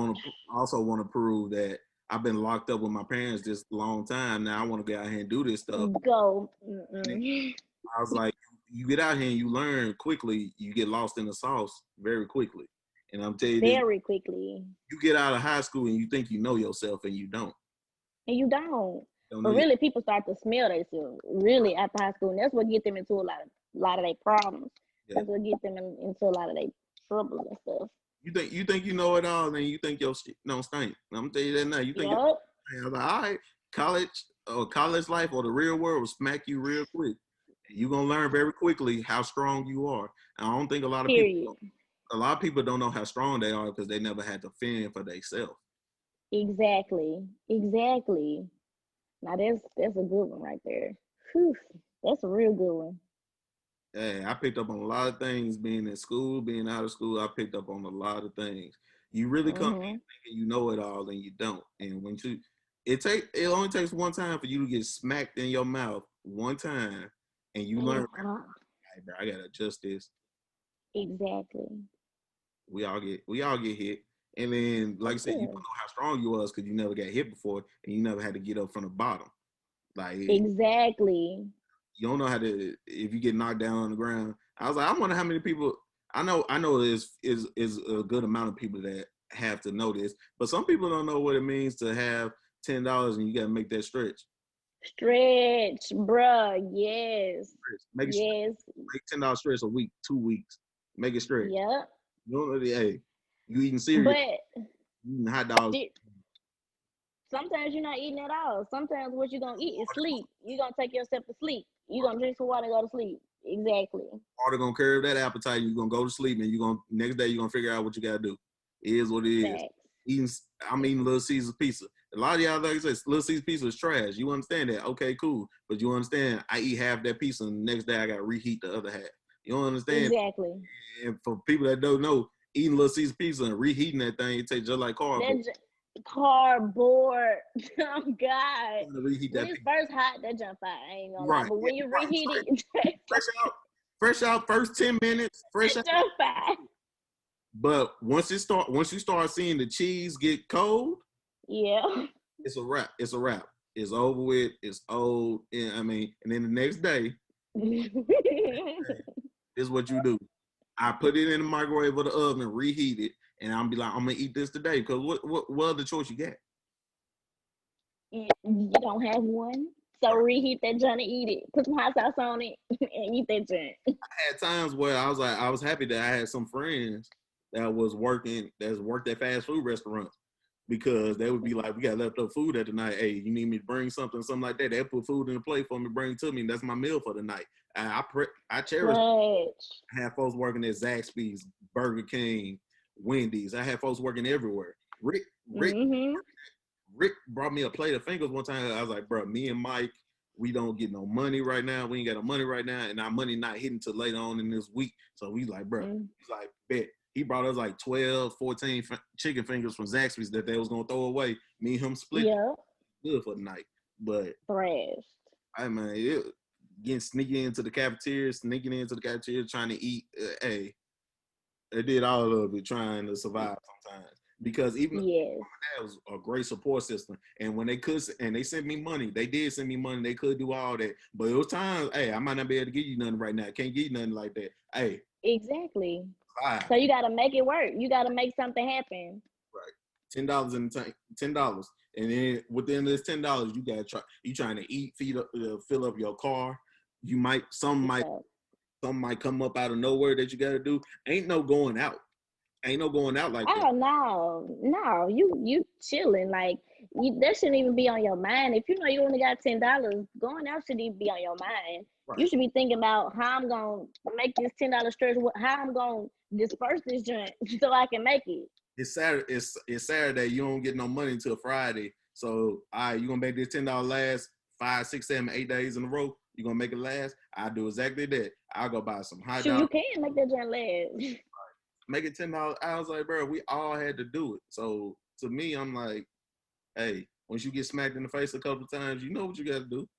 also want to prove that I've been locked up with my parents this long time. Now I want to get out here and do this stuff. Go. And Mm-mm. I was like, you get out here and you learn quickly. You get lost in the sauce very quickly. And I'm telling you this: Very quickly. you get out of high school and you think you know yourself, and you don't. And you don't. Don't know But you. really people start to smell themselves really after high school. And that's what get them into a lot of their problems. Yeah. That's what get them into a lot of their troubles and stuff. You think you know it all, and you think your shit don't stink. I'm tell you that now. You think your Yup. I was like, all right, college life or the real world will smack you real quick. You're gonna learn very quickly how strong you are. And I don't think Period. a lot of people don't know how strong they are because they never had to fend for themselves. Exactly. Exactly. Now that's a good one right there. Whew. That's a real good one. Hey, I picked up on a lot of things being in school, being out of school. I picked up on a lot of things. You really come Mm-hmm. in thinking you know it all, and you don't. And it only takes one time for you to get smacked in your mouth one time, and you And learn. it's gone. Hey, bro, I gotta adjust this. Exactly. We all get hit, and then like I Of said, you don't course. know how strong you was because you never got hit before, and you never had to get up from the bottom. Like Exactly. you don't know how to if you get knocked down on the ground. I was like, I wonder how many people. I know is a good amount of people that have to know this, but some people don't know what it means to have $10 and you got to make that stretch. Stretch, bruh. Yes. Make it Yes. make $10 stretch a week, 2 weeks. Make it stretch. Yep. You don't know hey, you eating cereal, But you eating hot dogs. di- sometimes you're not eating at all. Sometimes what you're gonna eat is sleep. You're gonna take yourself to sleep. You're gonna drink some water and go to sleep. Exactly. Water gonna curb that appetite. You're gonna go to sleep, and you're gonna next day you're gonna figure out what you gotta do. It is what it is. Facts. Eating, I'm eating Little Caesar's pizza. A lot of y'all like I said, Little Caesar's pizza is trash. You understand that? Okay, cool. But you understand? I eat half that pizza, and the next day I gotta reheat the other half. You don't understand? Exactly. And for people that don't know, eating Little Caesar's pizza and reheating that thing, it tastes just like cardboard. That cardboard. Oh God. You gotta reheat When that it's pizza. first hot, that jump fire. I ain't gonna lie. Right. But Yeah, when you right. reheat it, Fresh out, first 10 minutes, fresh that out. jump fire. But once you start seeing the cheese get cold, Yeah. it's a wrap. It's a wrap. It's over with. It's old. And I mean, and then the next day, this is what you do. I put it in the microwave or the oven, reheat it, and I'll be like, I'm gonna eat this today. Because what other choice you got? You don't have one. So reheat that joint and eat it. Put some hot sauce on it and eat that joint. I had times where I was like, I was happy that I had some friends that worked at fast food restaurants because they would be like, we got leftover food at the night. Hey, you need me to bring something like that. They put food in the plate for me, bring it to me, and that's my meal for the night. I cherish. Clutch. I had folks working at Zaxby's, Burger King, Wendy's. I had folks working everywhere. Rick Mm-hmm. Rick brought me a plate of fingers one time. I was like, bro, me and Mike, we don't get no money right now. We ain't got no money right now, and our money not hitting till later on in this week. So we like, bro, Mm. he's like, bet. He brought us like 12, 14 chicken fingers from Zaxby's that they was gonna throw away. Me and him split Yep. good for the night. But Thrashed. I mean, getting sneaking into the cafeteria, trying to eat. Hey, they did all of it trying to survive sometimes because even Yes. that was a great support system. And when they could, and they sent me money, they did send me money. They could do all that, but it was times, hey, I might not be able to give you nothing right now. I can't give you nothing like that. Hey, Exactly. bye. So you gotta make it work. You gotta make something happen. Right, $10 in the tank, $10, and then within this $10, you gotta try. You trying to eat, fill up your car. You might some might So, come up out of nowhere that you gotta do. Ain't no going out. Ain't no going out like that. Oh no, you chilling like that shouldn't even be on your mind. If you know you only got $10, going out shouldn't even be on your mind. You Right. should be thinking about how I'm gonna make this $10 stretch, how I'm gonna disperse this joint so I can make it. It's Saturday. It's Saturday. You don't get no money until Friday. So, all right, you gonna make this $10 last 5, 6, 7, 8 days in a row. You gonna make it last? I do exactly that. I'll go buy some hot Shoot, dogs. you can make that joint last. Make it $10. I was like, bro, we all had to do it. So to me, I'm like, hey, once you get smacked in the face a couple of times, you know what you got to do.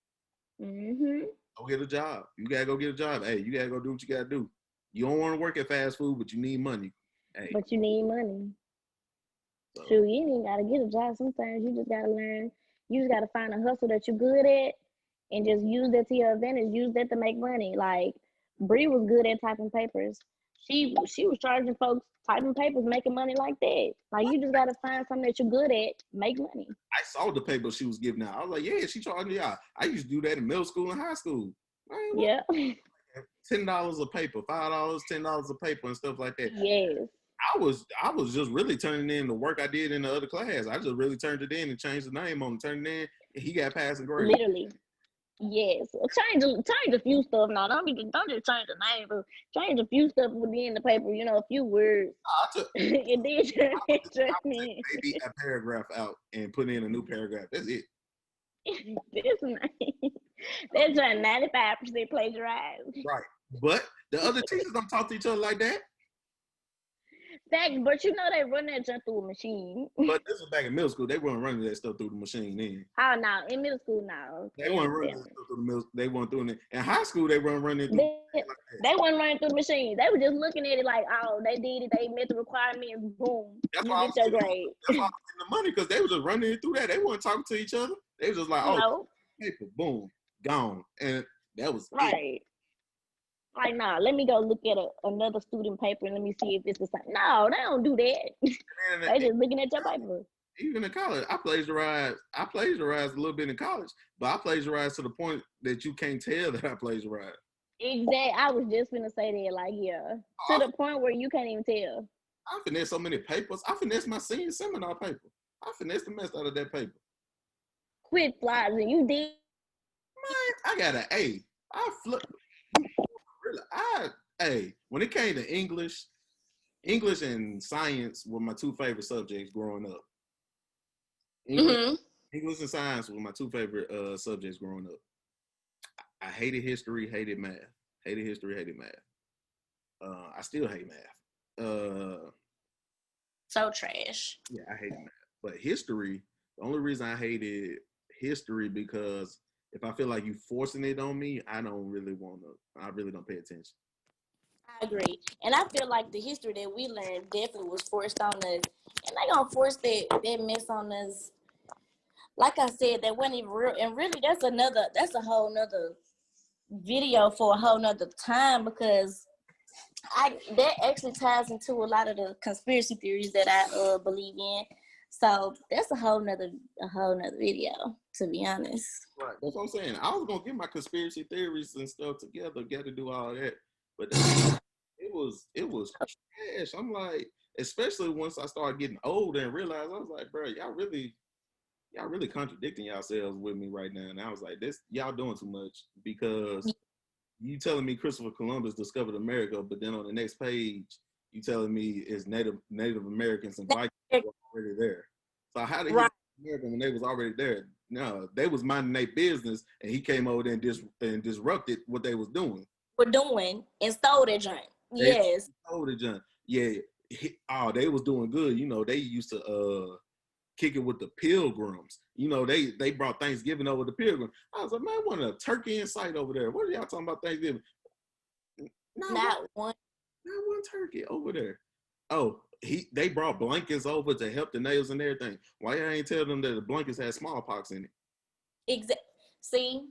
Mhm. Go get a job. You gotta go get a job. Hey, you gotta go do what you gotta do. You don't want to work at fast food, but you need money. Hey, But you need money. so Shoot, you ain't even gotta get a job. Sometimes you just gotta learn. You just gotta find a hustle that you're good at, and just use that to your advantage. Use that to make money. Like Bree was good at typing papers. She was charging folks typing papers, making money like that. Like you just gotta find something that you're good at, make money. I saw the paper she was giving out. I was like, yeah, she charged me out. I used to do that in middle school and high school. Man, what? Yeah. $10 a paper, $5, $10 a paper, and stuff like that. Yes. I was just really turning in the work I did in the other class. I just really turned it in and changed the name on it, turned it in. And he got passing grade. Literally. Yes. Change a few stuff now. Don't just change the name, but change a few stuff within the paper, a few words. I took And then turn in. maybe a paragraph out and put in a new paragraph. That's it. This man. That's a 95% plagiarized. Right. But the other teachers don't talk to each other like that. Fact, but they run that junk through a machine. But this was back in middle school. They weren't running that stuff through the machine then. Oh no, in middle school now. They weren't running that stuff through the middle. They weren't doing it. In high school, they weren't running it through. They weren't running through the machine. They were just looking at it like, oh, they did it. They met the requirements. Boom. That's You why I get was your grade. That's why I was getting the money, because they were just running it through that. They weren't talking to each other. They was just like, oh, No. paper, boom, gone, and that was right. It. Like, nah, let me go look at another student paper and let me see if it's the same. No, they don't do that. They just looking at your paper. Even in college, I plagiarized a little bit in college, but I plagiarized to the point that you can't tell that I plagiarized. Exactly. I was just gonna say that, like, yeah, to the point where you can't even tell. I finessed so many papers. I finessed my senior seminar paper. I finessed the mess out of that paper. Quit flogging. You did. Man, I got an A. I flipped. Hey, when it came to English and science were my two favorite subjects growing up. English and science were my two favorite subjects growing up. I hated history, hated math. Hated history, hated math. I still hate math. So trash. Yeah, I hated math. But history, the only reason I hated history because if I feel like you forcing it on me, I really don't pay attention. I agree. And I feel like the history that we learned definitely was forced on us. And they gonna force that mess on us. Like I said, that wasn't even real. And really that's a whole nother video for a whole nother time, because that actually ties into a lot of the conspiracy theories that I believe in. So that's a whole nother video, to be honest. Right. That's what I'm saying. I was gonna get my conspiracy theories and stuff together, got to do all that. But it was trash. I'm like, especially once I started getting older and realized, I was like, bro, y'all really contradicting yourselves with me right now. And I was like, y'all doing too much, because you telling me Christopher Columbus discovered America, but then on the next page, you telling me it's Native Americans and Vikings were already there. So how did he get America when they was already there? No, they was minding their business, and he came over there and disrupted what they was doing. And stole that joint. Yes. Stole the joint. Yeah. They was doing good. They used to kick it with the Pilgrims. They brought Thanksgiving over the Pilgrims. I was like, man, I want a turkey in sight over there. What are y'all talking about Thanksgiving? Not one turkey over there. Oh, they brought blankets over to help the natives and everything. Why y'all ain't tell them that the blankets had smallpox in it? Exactly. See,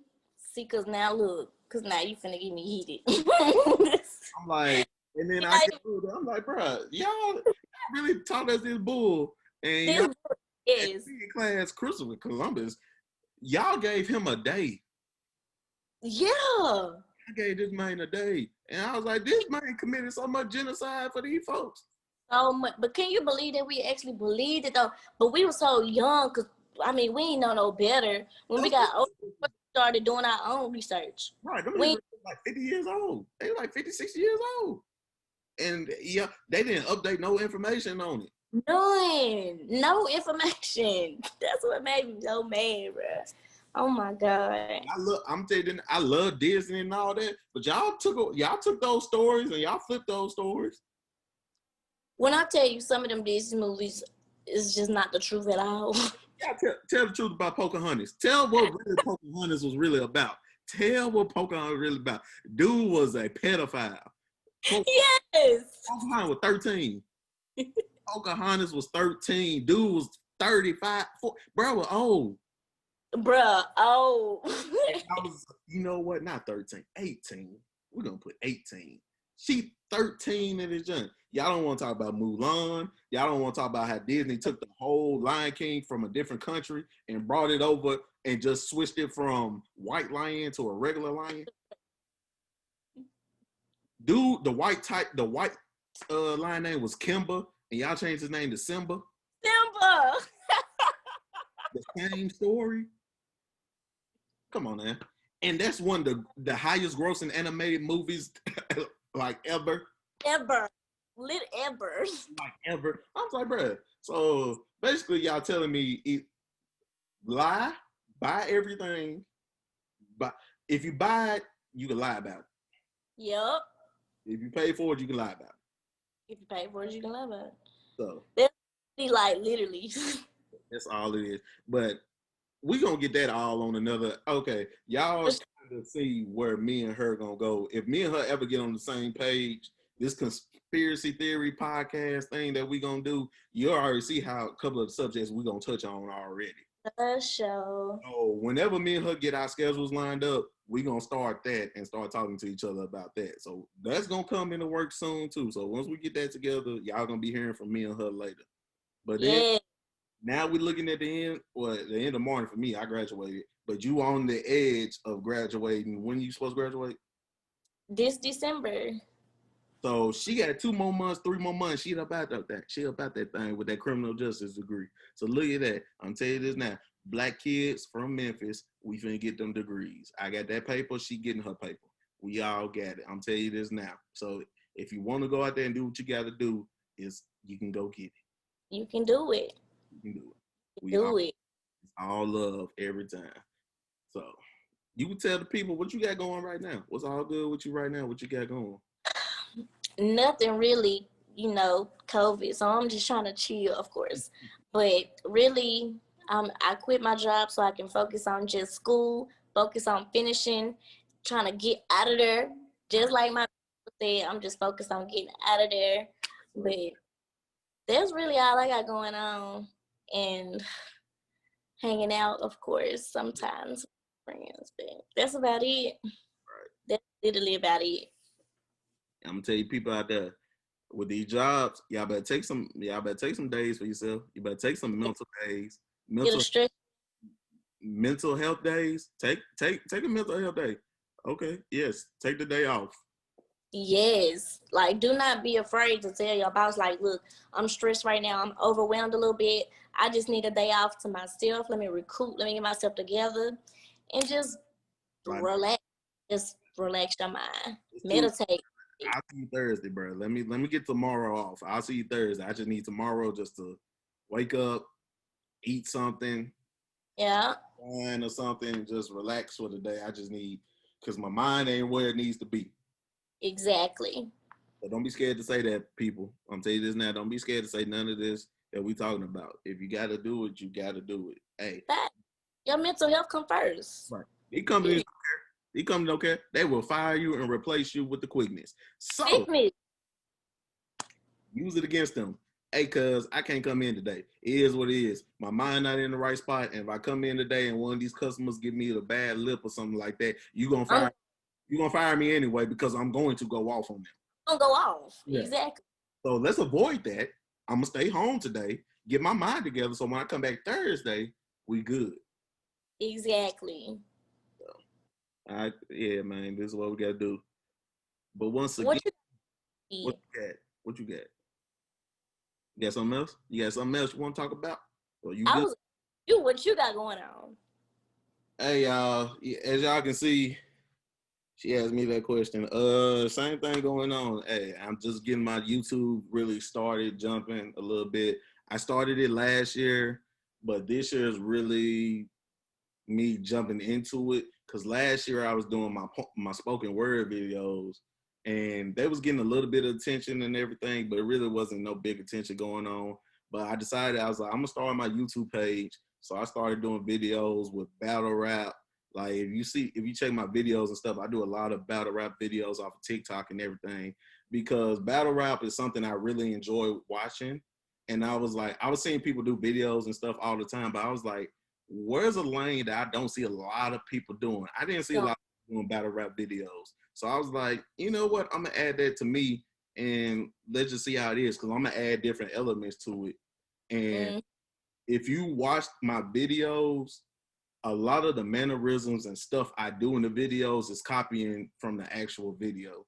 because now you finna get me heated. I'm like, and then I'm like, bro, y'all really taught us this bull, and y'all is class Christopher Columbus, y'all gave him a day. Yeah. I gave this man a day. And I was like, this man committed so much genocide for these folks. so much. But can you believe that we actually believed it though? But we were so young, cause I mean we ain't know no better. When we got older, we started doing our own research. Right, them We niggas like 50 years old. They were like 50, 60 years old. And yeah, they didn't update no information on it. no information. That's what made me so mad, bro. Oh my god. I'm telling you, I love Disney and all that, but y'all took those stories and y'all flipped those stories. When I tell you some of them Disney movies is just not the truth at all. Yeah, tell the truth about Pocahontas. Tell what really Pocahontas was really about. Tell what Pocahontas was really about. Dude was a pedophile. Yes. Pocahontas was 13. Pocahontas was 13. Dude was 35. Bro was old. Bruh, oh. I was, you know what? Not 13, 18. We're gonna put 18. She 13 and is young. Y'all don't want to talk about Mulan. Y'all don't want to talk about how Disney took the whole Lion King from a different country and brought it over and just switched it from white lion to a regular lion. Dude, the white lion name was Kimba, and y'all changed his name to Simba. Simba. The same story. Come on, man. And that's one of the highest grossing animated movies like ever. Ever. Ever. Like ever. I was like, bro. So basically, y'all telling me lie, buy everything, but if you buy it, you can lie about it. Yep. If you pay for it, you can lie about it. If you pay for it, you can lie about it. So That's like literally. that's all it is. But we gonna get that all on another. Okay, y'all trying to see where me and her gonna go. If me and her ever get on the same page, this conspiracy theory podcast thing that we gonna do, you already see how a couple of subjects we gonna touch on already. The show. So whenever me and her get our schedules lined up, we gonna start that and start talking to each other about that. So that's gonna come into work soon too. So once we get that together, y'all gonna be hearing from me and her later. But then now we're looking at the end, well, the end of morning for me, I graduated. But you on the edge of graduating. When you supposed to graduate? This December. So she got 2 more months, 3 more months. She about that. She about that thing with that criminal justice degree. So look at that. I'm telling you this now. Black kids from Memphis, we finna get them degrees. I got that paper. She getting her paper. We all got it. I'm telling you this now. So if you want to go out there and do what you got to do, is you can go get it. You can do it. You can do it. It's all love every time. So you can tell the people what you got going right now. What's all good with you right now? What you got going? Nothing really, COVID. So I'm just trying to chill, of course. But really, I quit my job so I can focus on just school, focus on finishing, trying to get out of there. Just like my said, I'm just focused on getting out of there. But that's really all I got going on. And hanging out, of course, sometimes friends. But that's about it. Right. That's literally about it. I'm gonna tell you, people out there with these jobs, y'all better take some days for yourself. You better take some mental days, mental health days. Take a mental health day. Okay, yes, take the day off. Yes, like do not be afraid to tell your boss, like, look, I'm stressed right now. I'm overwhelmed a little bit. I just need a day off to myself. Let me recoup. Let me get myself together, and just relax. Just relax your mind. Meditate. I'll see you Thursday, bro. Let me get tomorrow off. I'll see you Thursday. I just need tomorrow just to wake up, eat something, wine or something, just relax for the day. I just need, because my mind ain't where it needs to be. Exactly. So don't be scared to say that, people. I'm telling you this now. Don't be scared to say none of this that we talking about. If you got to do it, you got to do it. Hey, your mental health come first. Right. These companies don't care. They will fire you and replace you with the quickness. So use it against them. Hey, cuz I can't come in today. It is what it is. My mind not in the right spot. And if I come in today and one of these customers give me the bad lip or something like that, you're gonna fire me anyway because I'm going to go off on them. Don't go off. Yeah. Exactly. So let's avoid that. I'm gonna stay home today, get my mind together, so when I come back Thursday, we good. Exactly. So, yeah, man, this is what we gotta do. But once again, what you got? You got something else? You got something else you want to talk about? Or you I good? was what you got going on? Hey y'all, as y'all can see, she asked me that question. Same thing going on. Hey, I'm just getting my YouTube really started jumping a little bit. I started it last year, but this year is really me jumping into it. Cause last year I was doing my spoken word videos, and they was getting a little bit of attention and everything, but it really wasn't no big attention going on. But I decided I was like, I'm gonna start my YouTube page. So I started doing videos with battle rap. Like if you check my videos and stuff, I do a lot of battle rap videos off of TikTok and everything because battle rap is something I really enjoy watching. And I was like, I was seeing people do videos and stuff all the time, but I was like, where's a lane that I don't see a lot of people doing? I didn't see a lot of people doing battle rap videos. So I was like, you know what? I'm gonna add that to me and let's just see how it is because I'm gonna add different elements to it. And Mm, if you watch my videos, a lot of the mannerisms and stuff I do in the videos is copying from the actual video.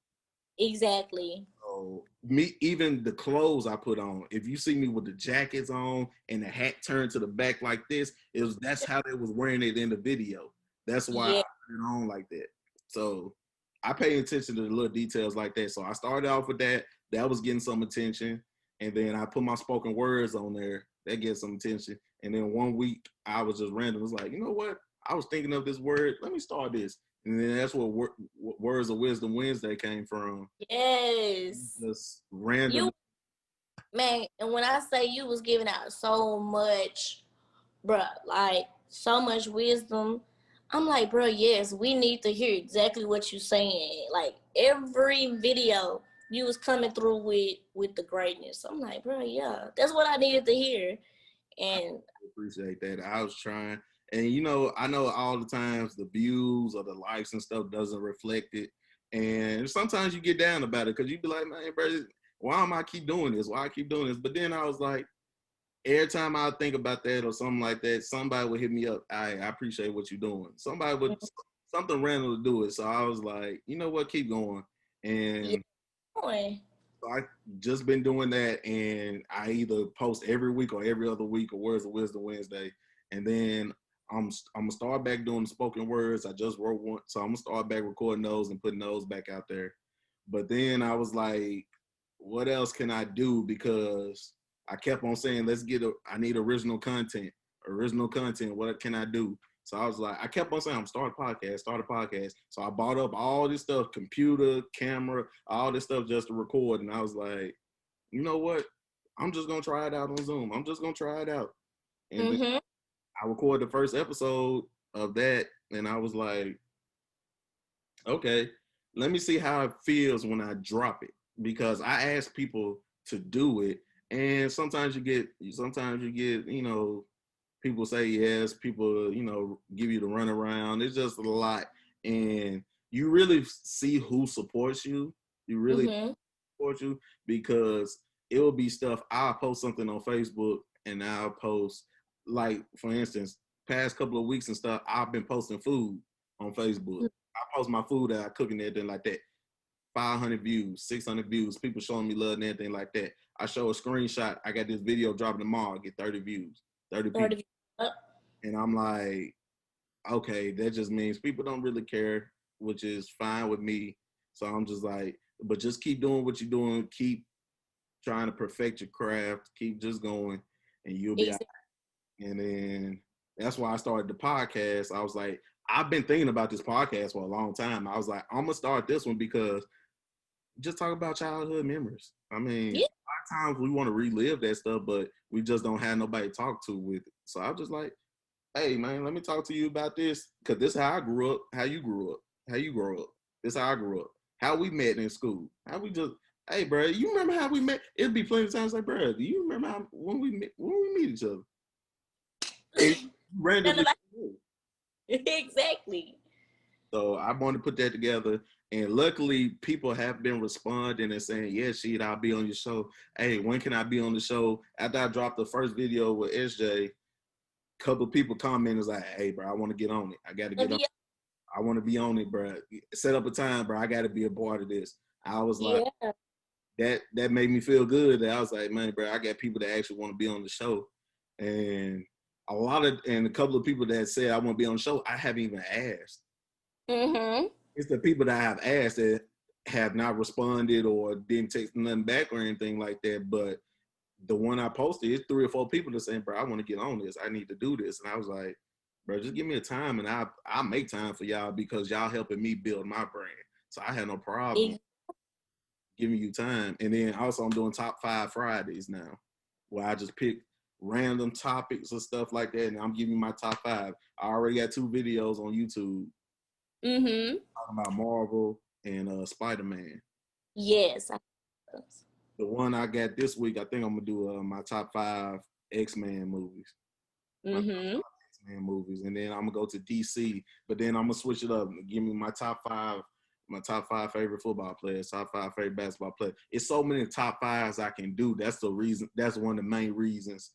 exactly. So me, even the clothes I put on, if you see me with the jackets on and the hat turned to the back like this, that's how they was wearing it in the video. That's why I Yeah. put it on like that. So I pay attention to the little details like that. So I started off with that. That was getting some attention. And then I put my spoken words on there. That gets some attention. And then one week I was just random. It was like, you know what? I was thinking of this word. Let me start this. And then that's what Words of Wisdom Wednesday came from. Yes. Just random. You man, and when I say you was giving out so much, bruh, like so much wisdom, I'm like, bruh, yes, we need to hear exactly what you're saying. Like every video you was coming through with the greatness. I'm like, bruh, yeah, that's what I needed to hear. I And appreciate that. I was trying, and you know, I know all the times the views or the likes and stuff doesn't reflect it, and sometimes you get down about it because you be like, man, bro, why am I keep doing this? Why I keep doing this? But then I was like, every time I think about that or something like that, somebody would hit me up. I appreciate what you're doing. Somebody would something random to do it. So I was like, you know what, keep going. yeah, And boy. so I just been doing that, and I either post every week or every other week or Words of Wisdom Wednesday, and then I'm gonna start back doing the spoken words. I just wrote one, so I'm gonna start back recording those and putting those back out there. But then I was like, what else can I do? Because I kept on saying, I need original content. Original content. What can I do? So I was like, I kept on saying, I'm start a podcast, start a podcast. So I bought up all this stuff, computer, camera, all this stuff just to record. And I was like, you know what? I'm just gonna try it out on Zoom. I'm just gonna try it out. And then Mm-hmm. I recorded the first episode of that, and I was like, okay, let me see how it feels when I drop it. Because I ask people to do it, and sometimes you get, people say yes, people, give you the runaround. It's just a lot. And you really see who supports you. You really Mm-hmm. support you because it will be stuff. I'll post something on Facebook and I'll post, like, for instance, past couple of weeks and stuff, I've been posting food on Facebook. I post my food that I cook and everything like that. 500 views, 600 views, people showing me love and everything like that. I show a screenshot. I got this video dropping tomorrow, I get 30 views, 30 people. And I'm like, okay, that just means people don't really care, which is fine with me. So I'm just like, but just keep doing what you're doing. Keep trying to perfect your craft. Keep just going, and you'll be out. Exactly. And then that's why I started the podcast. I was like, I've been thinking about this podcast for a long time. I was like, I'm gonna start this one because just talk about childhood memories. I mean, Yeah. a lot of times we want to relive that stuff, but we just don't have nobody to talk to with it. So I was just like, hey man, let me talk to you about this because this is how I grew up, how you grew up, how you grow up. This is how I grew up, how we met in school, how we just, hey bro, you remember how we met? It'd be plenty of times like, bro, do you remember when we meet each other? And None randomly. of exactly. So I wanted to put that together. And luckily, people have been responding and saying, yeah, shit, I'll be on your show. Hey, when can I be on the show? After I dropped the first video with SJ, couple people commented like, hey, bro, I want to get on it. I got to get on. I want to be on it, bro. Set up a time, bro. I got to be a part of this. I was like, Yeah. that made me feel good. That I was like, man, bro, I got people that actually want to be on the show, and a couple of people that said I want to be on the show, I haven't even asked. Mm-hmm. It's the people that I have asked that have not responded or didn't text nothing back or anything like that. But the one I posted, it's 3 or 4 people that saying, bro, I want to get on this. I need to do this. And I was like, bro, just give me a time and I'll make time for y'all because y'all helping me build my brand. So I had no problem giving you time. And then also I'm doing top 5 Fridays now where I just pick random topics or stuff like that. And I'm giving you my top 5. I already got 2 videos on YouTube talking about Marvel and Spider-Man. Yes. The one I got this week, I think I'm gonna do my top 5 X-Men movies. Mm-hmm. X-Men movies, and then I'm gonna go to DC. But then I'm gonna switch it up and give me my top 5 favorite football players, top 5 favorite basketball players. It's so many top 5s I can do. That's the reason. That's one of the main reasons.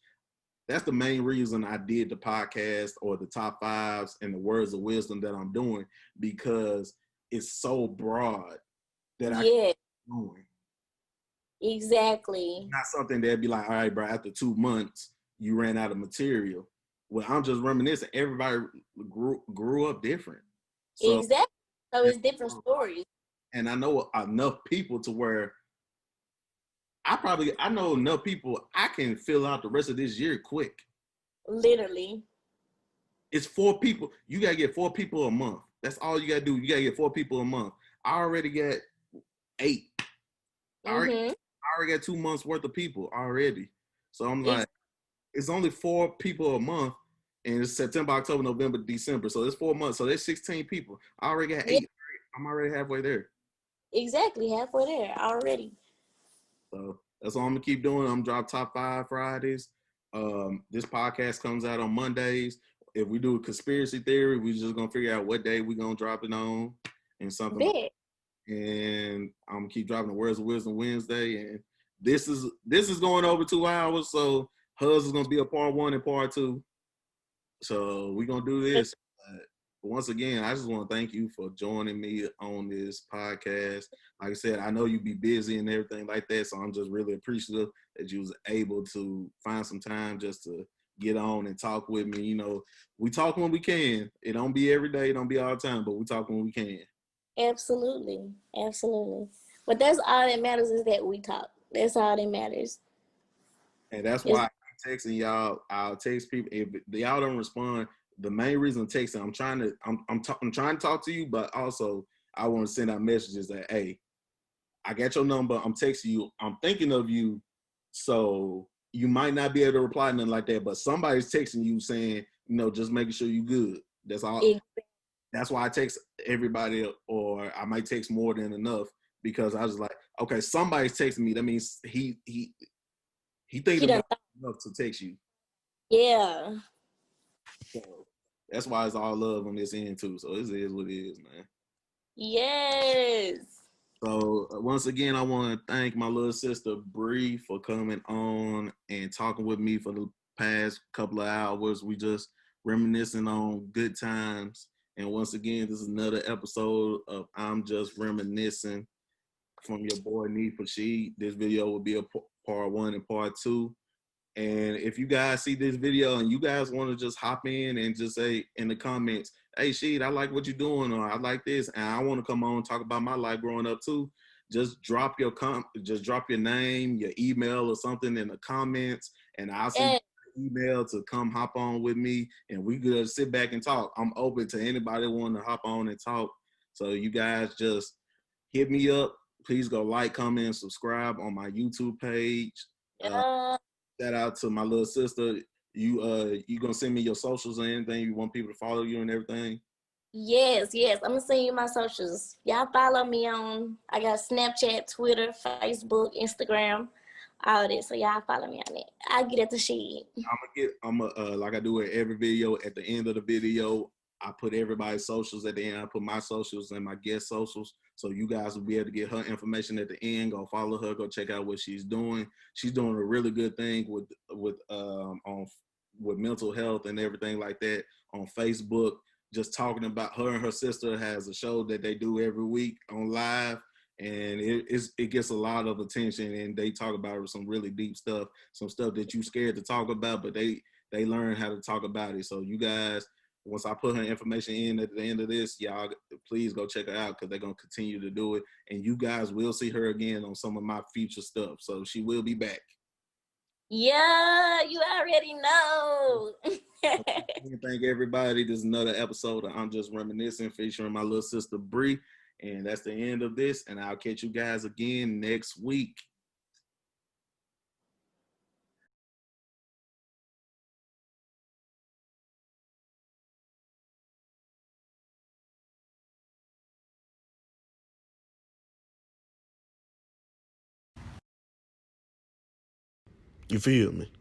That's the main reason I did the podcast or the top 5s and the words of wisdom that I'm doing, because it's so broad that I can keep doing. Exactly. Not something that'd be like, all right, bro, after 2 months, you ran out of material. Well, I'm just reminiscing. Everybody grew up different. So, Exactly. So it's different stories. and I know enough people to where I know enough people I can fill out the rest of this year quick. Literally. It's 4 people. You gotta get 4 people a month. That's all you gotta do. You gotta get 4 people a month. I already got 8. I already got 2 months worth of people already. So I'm like, it's only 4 people a month, and it's September, October, November, December. So it's 4 months. So there's 16 people. I already got 8. I'm already halfway there. Exactly, halfway there already. So that's all I'm gonna keep doing. I'm drop top 5 Fridays. This podcast comes out on Mondays. If we do a conspiracy theory, we just gonna figure out what day we gonna drop it on and something. Big. And I'm gonna keep dropping the words of wisdom Wednesday. And this is going over 2 hours. So hers is gonna be a part 1 and part 2. So we're gonna do this. Once again, I just want to thank you for joining me on this podcast. Like I said, I know you be busy and everything like that, so I'm just really appreciative that you was able to find some time just to get on and talk with me. You know, we talk when we can. It don't be every day, it don't be all the time, but we talk when we can. Absolutely. Absolutely. But that's all that matters is that we talk. That's all that matters. And that's why I'm texting y'all. I'll text people. If y'all don't respond, the main reason I'm texting, I'm trying to talk to you, but also I want to send out messages that, hey, I got your number. I'm texting you. I'm thinking of you. So you might not be able to reply nothing like that, but somebody's texting you saying, you know, just making sure you good. That's all. Exactly. That's why I text everybody, or I might text more than enough, because I was like, okay, somebody's texting me. That means he thinking about enough to text you. Yeah. So that's why it's all love on this end too. So it is what it is, man. Yes. So once again, I want to thank my little sister Bree for coming on and talking with me for the past couple of hours. We just reminiscing on good times. And once again, this is another episode of I'm Just Reminiscing from your boy Need for She. This video will be a part 1 and part 2. And if you guys see this video and you guys want to just hop in and just say in the comments, hey, Sheed, I like what you're doing, or I like this, and I want to come on and talk about my life growing up too, just drop your name, your email or something in the comments, and I'll send you an email to come hop on with me, and we could sit back and talk. I'm open to anybody want to hop on and talk. So you guys just hit me up. Please go like, comment, and subscribe on my YouTube page. Shout out to my little sister. You gonna send me your socials and anything you want people to follow you and everything? Yes. I'm gonna send you my socials. Y'all follow me on. I got Snapchat, Twitter, Facebook, Instagram, all that. So y'all follow me on it. I get at the shit. Like I do with every video. At the end of the video, I put everybody's socials at the end. I put my socials and my guest socials, so you guys will be able to get her information at the end. Go follow her. Go check out what she's doing. She's doing a really good thing with mental health and everything like that on Facebook. Just talking about her and her sister has a show that they do every week on live, and it gets a lot of attention, and they talk about some really deep stuff, some stuff that you scared to talk about, but they learn how to talk about it. So you guys, once I put her information in at the end of this, y'all please go check her out because they're gonna continue to do it, and you guys will see her again on some of my future stuff. So she will be back. Yeah, you already know. Thank everybody. This is another episode of I'm Just Reminiscing, featuring my little sister Bree. And that's the end of this. And I'll catch you guys again next week. You feel me?